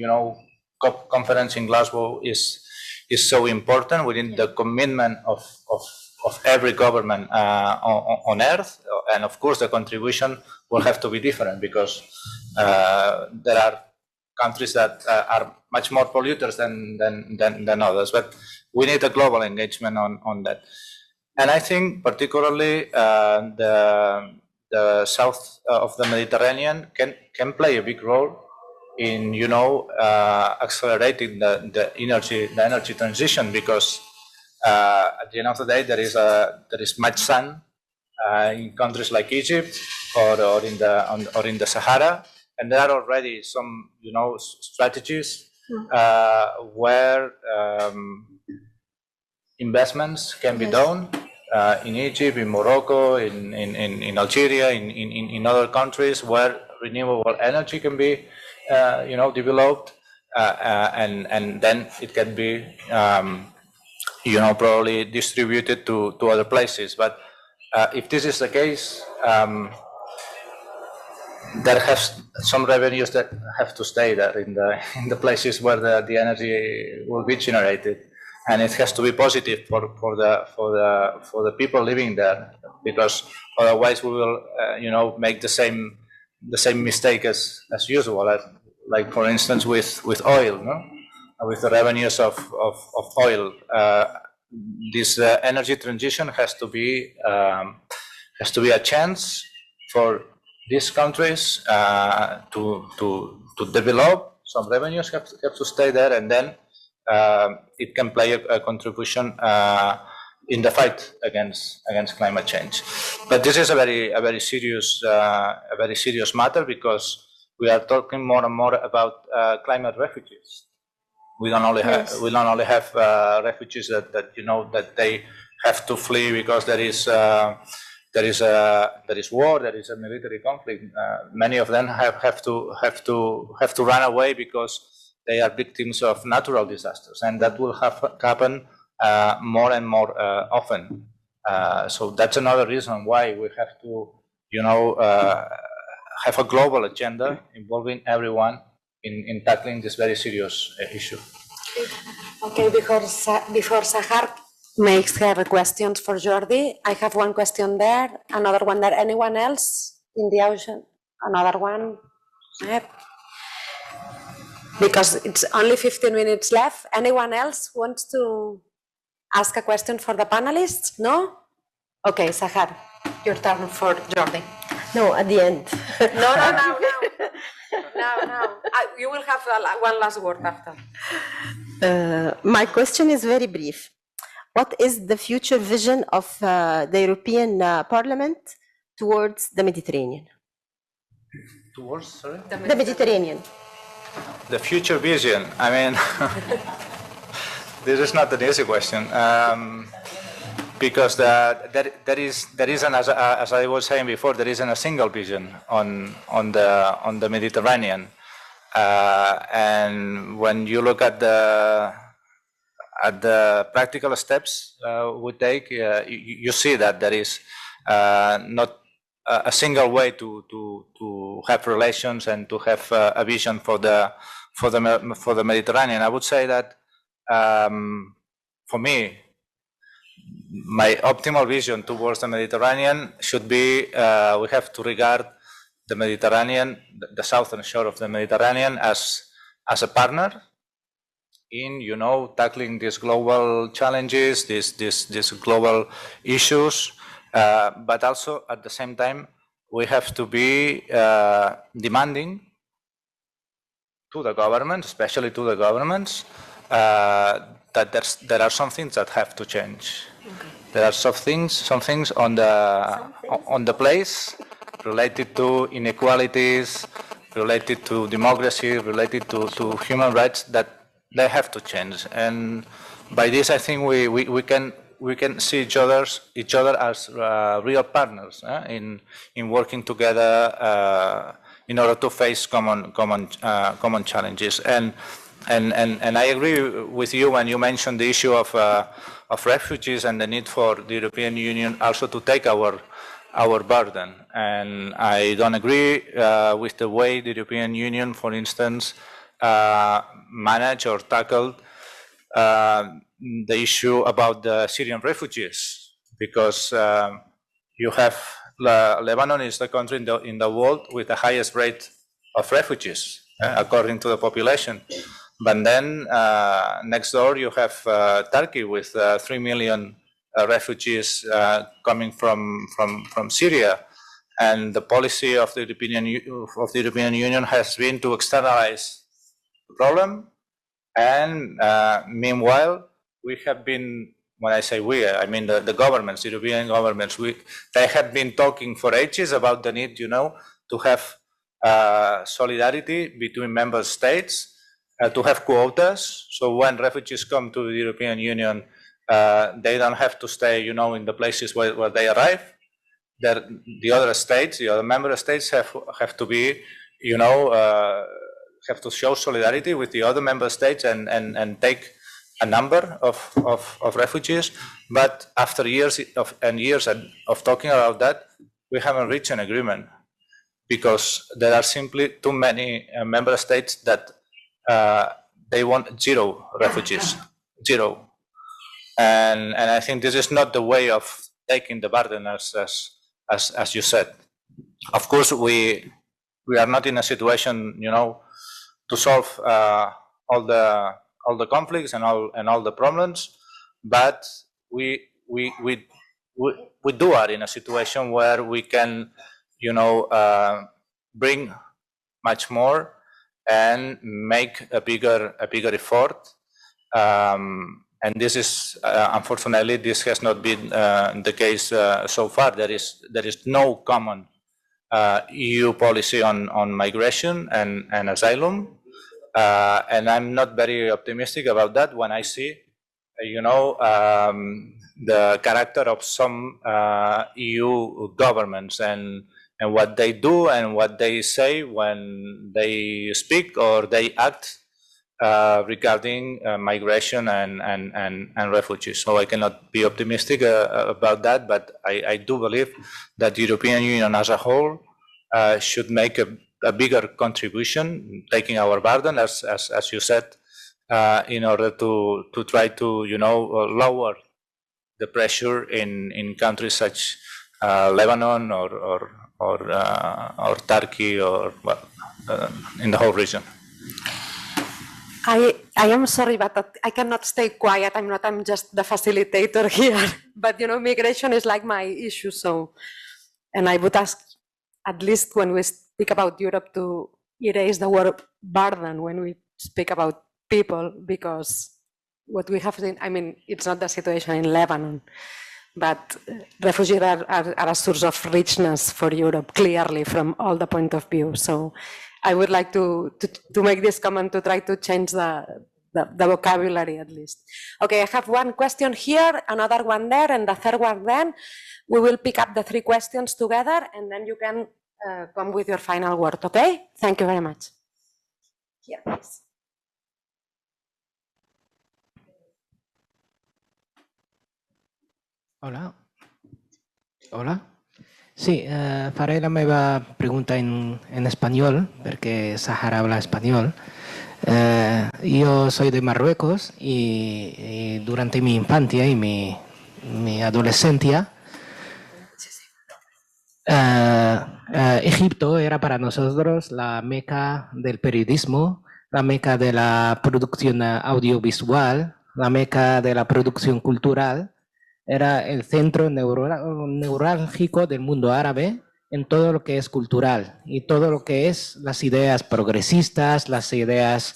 COP conference in Glasgow is so important. We need the commitment of every government on Earth, and of course the contribution will have to be different because there are countries that are much more polluters than others. But we need a global engagement on that. And I think particularly the south of the Mediterranean can play a big role in accelerating the energy transition, because at the end of the day there is much sun in countries like Egypt or in the Sahara, and there are already some strategies where investments can be done in Egypt, in Morocco, in Algeria, in other countries where renewable energy can be developed, and then it can be probably distributed to other places. But if this is the case, there has some revenues that have to stay there in the places where the energy will be generated, and it has to be positive for the people living there, because otherwise we will make the same mistake as usual, like for instance with oil, no? With the revenues of oil. This energy transition has to be a chance for these countries to develop. Some revenues have to stay there, and then it can play a contribution in the fight against climate change. But this is a very serious matter, because we are talking more and more about climate refugees. We don't only have refugees that that they have to flee because there is war, there is a military conflict. Many of them have to run away because they are victims of natural disasters, and that will happen more and more often. So that's another reason why we have to have a global agenda involving everyone in tackling this very serious issue. Okay, before Sahar makes her questions for Jordi, I have one question there, another one there. Anyone else in the ocean? Another one? Because it's only 15 minutes left. Anyone else wants to ask a question for the panelists? No? Okay, Sahar, your turn for Jordi. No, at the end. No. You will have one last word after. My question is very brief. What is the future vision of the European Parliament towards the Mediterranean? Towards, sorry? The Mediterranean. The future vision. I mean, this is not an easy question, because there isn't, as I was saying before, there isn't a single vision on the Mediterranean. And when you look at the practical steps we take, you see that there is not a single way to have relations and to have a vision for the Mediterranean. I would say that for me, my optimal vision towards the Mediterranean should be we have to regard the Mediterranean, the southern shore of the Mediterranean, as a partner in tackling these global challenges, these global issues, but also at the same time we have to be demanding to the government, especially to the governments, that there are some things that have to change. Okay. There are some things on the place related to inequalities, related to democracy, related to human rights that they have to change. And by this, I think we can see each other as real partners in working together in order to face common challenges. And I agree with you when you mentioned the issue of refugees and the need for the European Union also to take our burden. And I don't agree with the way the European Union, for instance, managed or tackled the issue about the Syrian refugees, because you have Lebanon is the country in the world with the highest rate of refugees according to the population. But then next door you have Turkey with 3 million refugees coming from Syria, and the policy of the European Union has been to externalize the problem. And meanwhile, we have been, when I say we, I mean the governments, European governments, they have been talking for ages about the need, to have solidarity between member states, to have quotas. So when refugees come to the European Union, they don't have to stay, in the places where they arrive. The other states, the other member states have to be, have to show solidarity with the other member states and take a number of refugees, but after years of talking about that, we haven't reached an agreement because there are simply too many member states that they want 0 refugees, 0. And I think this is not the way of taking the burden, as you said. Of course, we are not in a situation, to solve all the conflicts and all the problems, but we are in a situation where we can, bring much more and make a bigger effort. And this is, unfortunately, this has not been the case so far. There is no common EU policy on migration and asylum, and I'm not very optimistic about that when I see, the character of some EU governments and what they do and what they say when they speak or they act regarding migration and refugees. So I cannot be optimistic about that, but I do believe that the European Union as a whole should make a bigger contribution, taking our burden, as you said, in order to try to lower the pressure in countries such Lebanon or Turkey or in the whole region. I am sorry, but I cannot stay quiet. I'm just the facilitator here. But migration is like my issue. So, and I would ask, at least when we speak about Europe, to erase the word burden when we speak about people, because what we have seen, it's not the situation in Lebanon, but refugees are a source of richness for Europe, clearly, from all the point of view. So I would like to make this comment to try to change the vocabulary at least. Okay, I have one question here, another one there, and the third one then. We will pick up the 3 questions together, and then you can come with your final word, okay? Thank you very much. Here, please. Hola. Hola. Sí, faré la meva pregunta en español, porque Sahara habla español. Yo soy de Marruecos y durante mi infancia y mi adolescencia, Egipto era para nosotros la meca del periodismo, la meca de la producción audiovisual, la meca de la producción cultural. Era el centro neurálgico del mundo árabe en todo lo que es cultural y todo lo que es las ideas progresistas, las ideas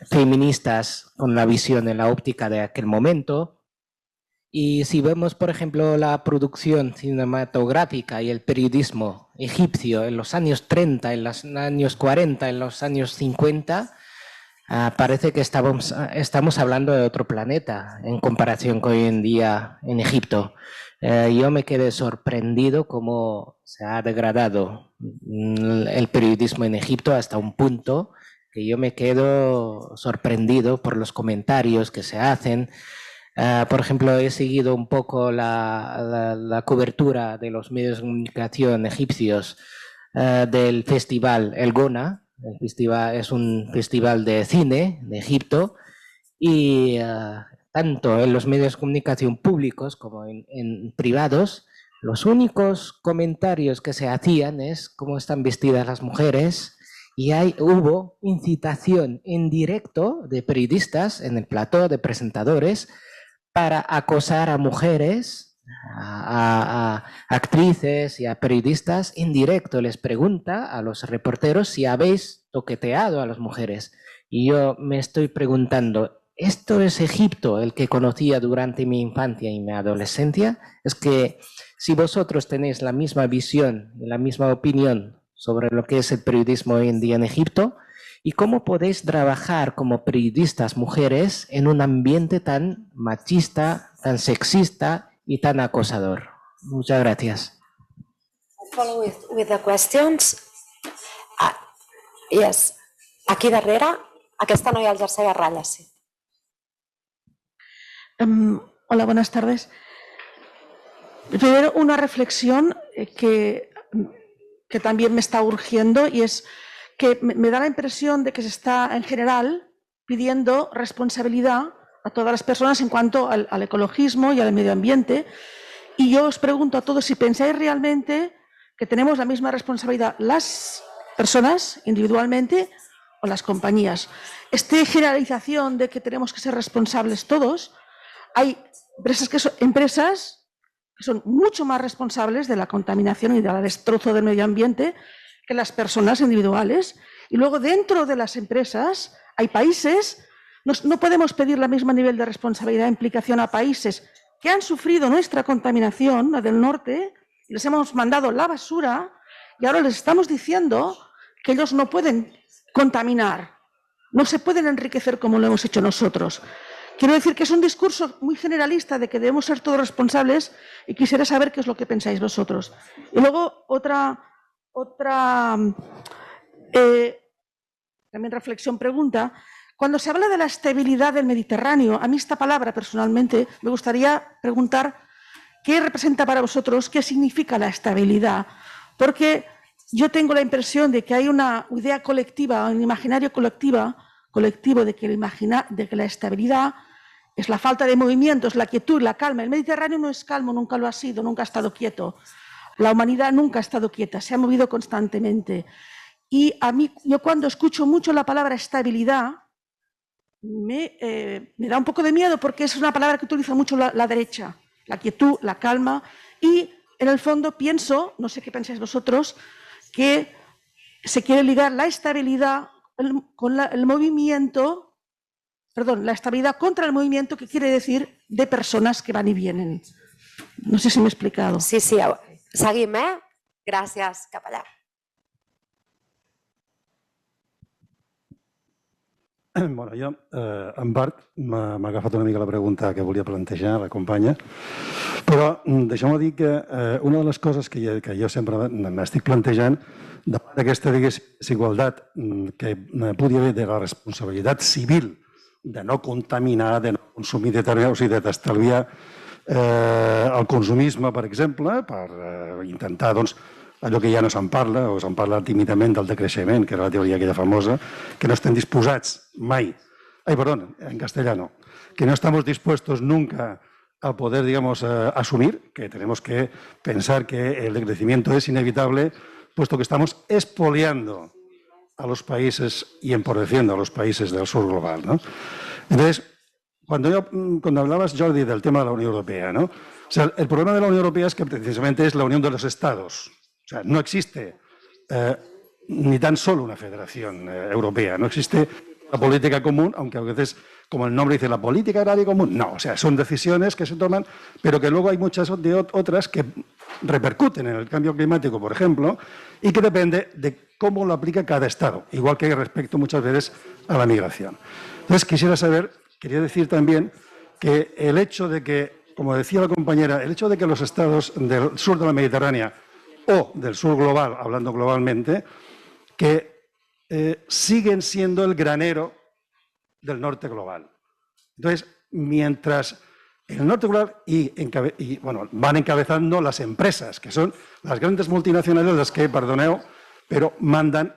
feministas con la visión en la óptica de aquel momento. Y si vemos, por ejemplo, la producción cinematográfica y el periodismo egipcio en los años 30, en los años 40, en los años 50, parece que estamos hablando de otro planeta en comparación con hoy en día en Egipto. Yo me quedé sorprendido cómo se ha degradado el periodismo en Egipto hasta un punto que yo me quedo sorprendido por los comentarios que se hacen. Por ejemplo, he seguido un poco la cobertura de los medios de comunicación egipcios del festival El Gona. El festival es un festival de cine de Egipto y tanto en los medios de comunicación públicos como en privados, los únicos comentarios que se hacían es cómo están vestidas las mujeres y hubo incitación en directo de periodistas en el plató de presentadores para acosar a mujeres, a actrices y a periodistas en directo. Les pregunta a los reporteros si habéis toqueteado a las mujeres. Y yo me estoy preguntando, ¿esto es Egipto el que conocía durante mi infancia y mi adolescencia? Es que si vosotros tenéis la misma visión, la misma opinión sobre lo que es el periodismo hoy en día en Egipto, ¿y cómo podéis trabajar como periodistas mujeres en un ambiente tan machista, tan sexista y tan acosador? Muchas gracias. I'll follow with the questions. Yes. Aquí darrere, aquesta noia al jersei a ratlles, sí. Hola, buenas tardes. Primero, una reflexión que también me está urgiendo, y es que me da la impresión de que se está, en general, pidiendo responsabilidad a todas las personas en cuanto al ecologismo y al medio ambiente. Y yo os pregunto a todos si pensáis realmente que tenemos la misma responsabilidad las personas individualmente o las compañías. Esta generalización de que tenemos que ser responsables todos, hay empresas que son mucho más responsables de la contaminación y del destrozo del medio ambiente que las personas individuales. Y luego dentro de las empresas hay países, no podemos pedir el mismo nivel de responsabilidad e implicación a países que han sufrido nuestra contaminación, la del norte, y les hemos mandado la basura, y ahora les estamos diciendo que ellos no pueden contaminar, no se pueden enriquecer como lo hemos hecho nosotros. Quiero decir que es un discurso muy generalista de que debemos ser todos responsables, y quisiera saber qué es lo que pensáis vosotros. Y luego otra también reflexión, pregunta. Cuando se habla de la estabilidad del Mediterráneo, a mí esta palabra personalmente me gustaría preguntar qué representa para vosotros, qué significa la estabilidad, porque yo tengo la impresión de que hay una idea colectiva, un imaginario colectivo de que la estabilidad es la falta de movimientos, la quietud, la calma. El Mediterráneo no es calmo, nunca lo ha sido, nunca ha estado quieto. La humanidad nunca ha estado quieta, se ha movido constantemente. Y a mí, yo cuando escucho mucho la palabra estabilidad, me da un poco de miedo, porque es una palabra que utiliza mucho la derecha, la quietud, la calma, y en el fondo pienso, no sé qué pensáis vosotros, que se quiere ligar la estabilidad con el movimiento, perdón, la estabilidad contra el movimiento, que quiere decir de personas que van y vienen. No sé si me he explicado. Sí, seguim, Gràcies, cap allà. Bueno, jo, en part, m'ha agafat una mica la pregunta que volia plantejar la companya, però deixeu-me dir que una de les coses que jo sempre m'estic plantejant davant d'aquesta desigualtat que pugui haver de la responsabilitat civil de no contaminar, de no consumir determinats, o sigui, d'estalviar el consumisme, per exemple, per intentar, doncs, allò que ja no se'n parla, o se'n parla tímidament del decreixement, que era la teoria aquella famosa, que no estem disposats mai, en castellano, que no estamos dispuestos nunca a poder, digamos, asumir, que tenemos que pensar que el decrecimiento es inevitable, puesto que estamos expoliando a los países y empobreciendo a los países del sur global, ¿no? Entonces, cuando hablabas, Jordi, del tema de la Unión Europea, ¿no? O sea, el problema de la Unión Europea es que precisamente es la unión de los estados. O sea, no existe ni tan solo una federación europea, no existe la política común, aunque a veces, como el nombre dice, la política agraria común, no, o sea, son decisiones que se toman, pero que luego hay muchas otras que repercuten en el cambio climático, por ejemplo, y que depende de cómo lo aplica cada estado, igual que respecto muchas veces a la migración. Entonces, quería decir también que el hecho de que, como decía la compañera, el hecho de que los estados del sur de la Mediterránea o del sur global, hablando globalmente, que siguen siendo el granero del norte global. Entonces, mientras el norte global van encabezando las empresas, que son las grandes multinacionales las que, perdoneo, pero mandan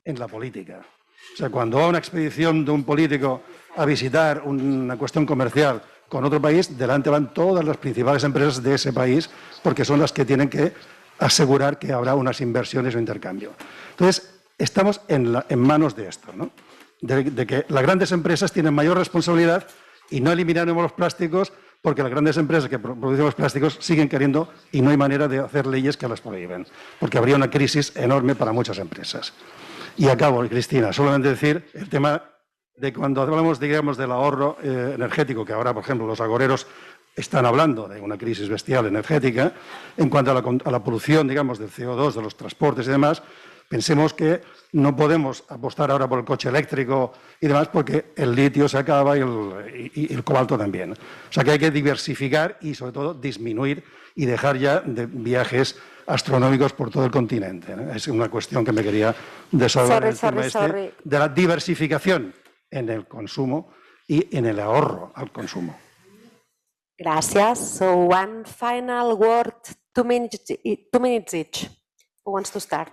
en la política. O sea, cuando va una expedición de un político a visitar una cuestión comercial con otro país, delante van todas las principales empresas de ese país, porque son las que tienen que asegurar que habrá unas inversiones o intercambio. Entonces, estamos en manos de esto, ¿no? De que las grandes empresas tienen mayor responsabilidad y no eliminaremos los plásticos, porque las grandes empresas que producen los plásticos siguen queriendo y no hay manera de hacer leyes que las prohíben, porque habría una crisis enorme para muchas empresas. Y acabo, Cristina, solamente decir el tema de cuando hablamos, digamos, del ahorro energético, que ahora, por ejemplo, los agoreros están hablando de una crisis bestial energética, en cuanto a la polución, digamos, del CO2, de los transportes y demás, pensemos que no podemos apostar ahora por el coche eléctrico y demás, porque el litio se acaba y el cobalto también. O sea que hay que diversificar y, sobre todo, disminuir y dejar ya de viajes astronómicos por todo el continente, ¿no? Es una cuestión que me quería desahogar el tema de la diversificación en el consumo y en el ahorro al consumo. Gracias. So one final word, 2 minutes each. Who wants to start?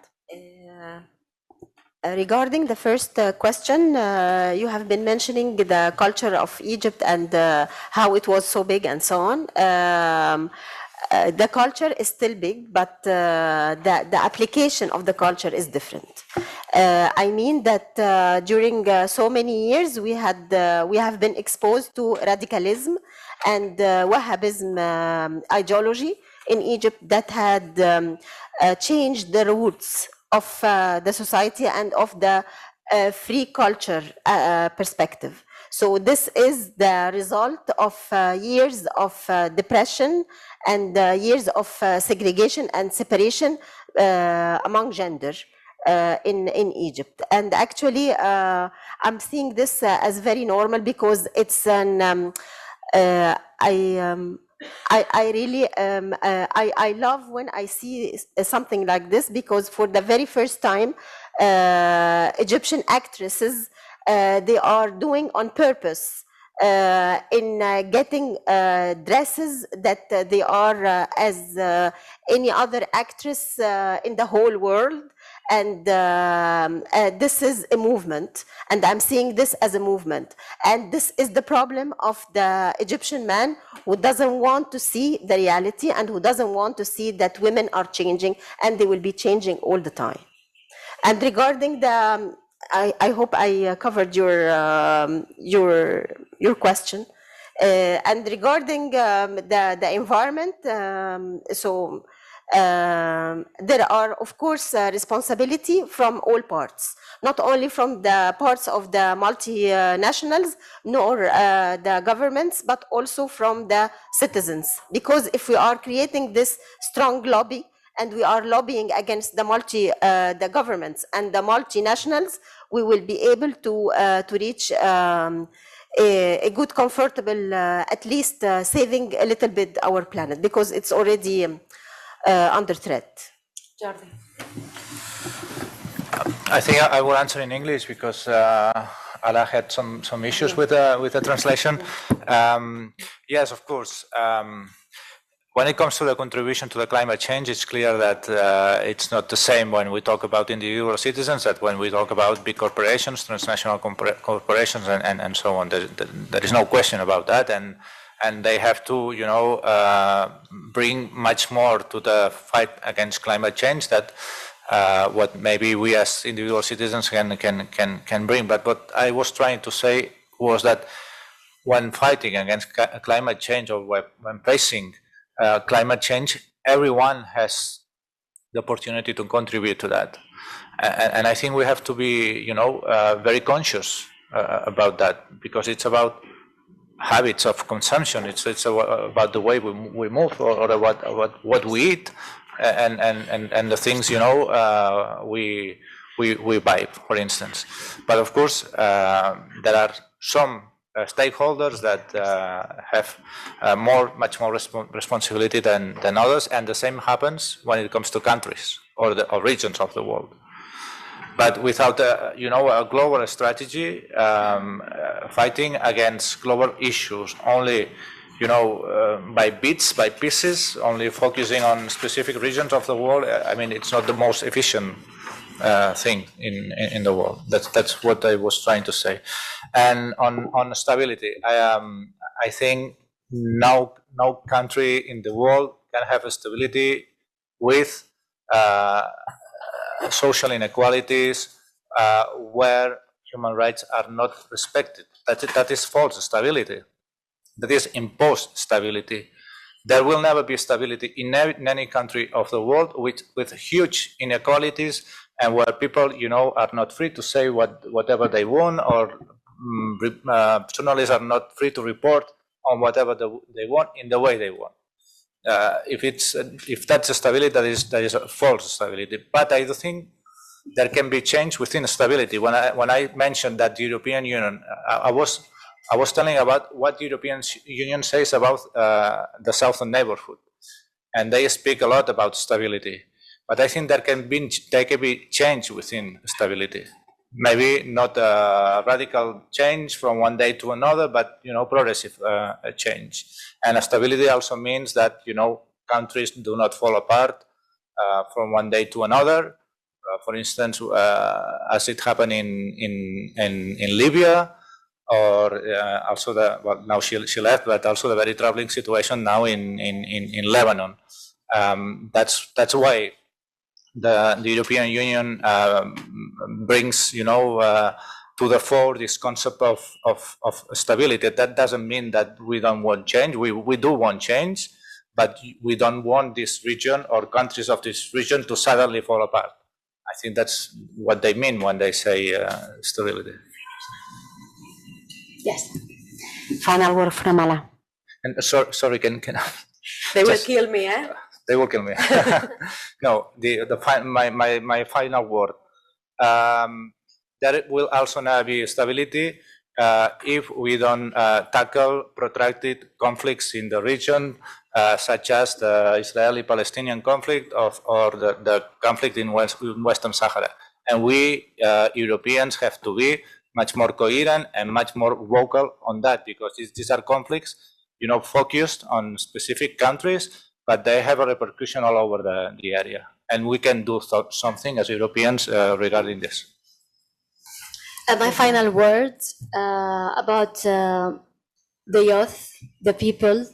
Regarding the first question, you have been mentioning the culture of Egypt and how it was so big and so on. The culture is still big, but the application of the culture is different. I mean that during so many years we have been exposed to radicalism and Wahhabism ideology in Egypt that had changed the roots of the society and of the free culture perspective. So this is the result of years of depression and years of segregation and separation among gender in Egypt. And actually, I'm seeing this as very normal because it's an I really I love when I see something like this, because for the very first time Egyptian actresses they are doing on purpose in getting dresses that they are as any other actress in the whole world. And this is a movement, and I'm seeing this as a movement. And this is the problem of the Egyptian man, who doesn't want to see the reality and who doesn't want to see that women are changing, and they will be changing all the time. And regarding the, I hope I covered your question. And regarding the environment, there are, of course, responsibility from all parts, not only from the parts of the multinationals nor the governments, but also from the citizens. Because if we are creating this strong lobby and we are lobbying against the governments and the multinationals, we will be able to reach a good, comfortable, at least saving a little bit our planet, because it's already under threat. Jordi. I think I will answer in English because Ala had some issues with the translation. Yes, of course. When it comes to the contribution to the climate change, it's clear that it's not the same when we talk about individual citizens that when we talk about big corporations, transnational corporations, and so on. There is no question about that, and they have to, bring much more to the fight against climate change that what maybe we as individual citizens can bring. But what I was trying to say was that when fighting against climate change, or when facing climate change, everyone has the opportunity to contribute to that, and I think we have to be, very conscious about that, because it's about habits of consumption. It's about the way we move, or about what we eat, and the things we buy, for instance. But of course, there are some stakeholders that have much more responsibility than others, and the same happens when it comes to countries or regions of the world. But without a global strategy, fighting against global issues only, by bits, by pieces, only focusing on specific regions of the world, I mean, it's not the most efficient thing in the world. That's what I was trying to say. And on stability, I think no country in the world can have a stability with social inequalities, where human rights are not respected. That is false stability. That is imposed stability. There will never be stability in any country of the world with huge inequalities, and where people, are not free to say whatever they want, or journalists are not free to report on whatever they want in the way they want. If that's a stability, that is a false stability. But I do think there can be change within stability. When I mentioned that the European Union, I was telling about what the European Union says about the southern neighborhood, and they speak a lot about stability. But I think there can be change within stability. maybe not a radical change from one day to another, but progressive change. And stability also means that countries do not fall apart from one day to another. For instance, as it happened in Libya, or also now she left, but also the very troubling situation now in Lebanon. That's why the European Union brings, to the fore this concept of stability. That doesn't mean that we don't want change. We do want change, but we don't want this region or countries of this region to suddenly fall apart. I think that's what they mean when they say stability. Yes. Final word from Ala. And sorry, can They will kill me, eh? They will kill me. No, my final word. There will also now be stability if we don't tackle protracted conflicts in the region, such as the Israeli-Palestinian conflict or the conflict in Western Sahara. And we Europeans have to be much more coherent and much more vocal on that, because these are conflicts, focused on specific countries, but they have a repercussion all over the area. And we can do something as Europeans regarding this. My final words about the youth, the people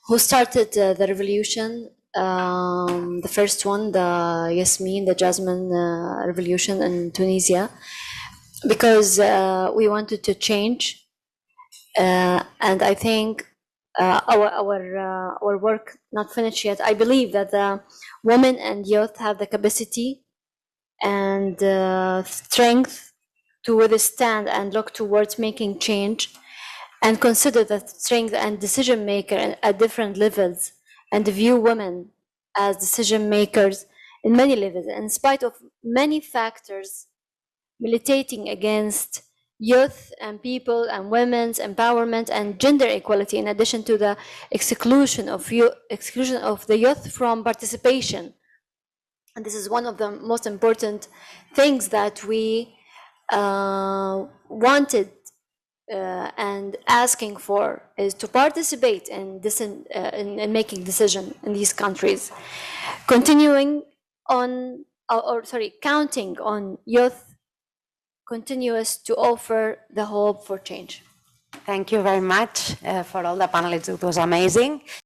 who started the revolution, the first one, the Yasmin, the Jasmine revolution in Tunisia, because we wanted to change, and I think our work not finished yet. I believe that the women and youth have the capacity and strength to withstand and look towards making change, and consider that strength and decision maker at different levels, and view women as decision makers in many levels, in spite of many factors militating against youth and people and women's empowerment and gender equality, in addition to the exclusion of the youth from participation. And this is one of the most important things that we wanted and asking for, is to participate in this in making decision in these countries, counting on youth continuous to offer the hope for change. Thank you very much for all the panelists. It was amazing.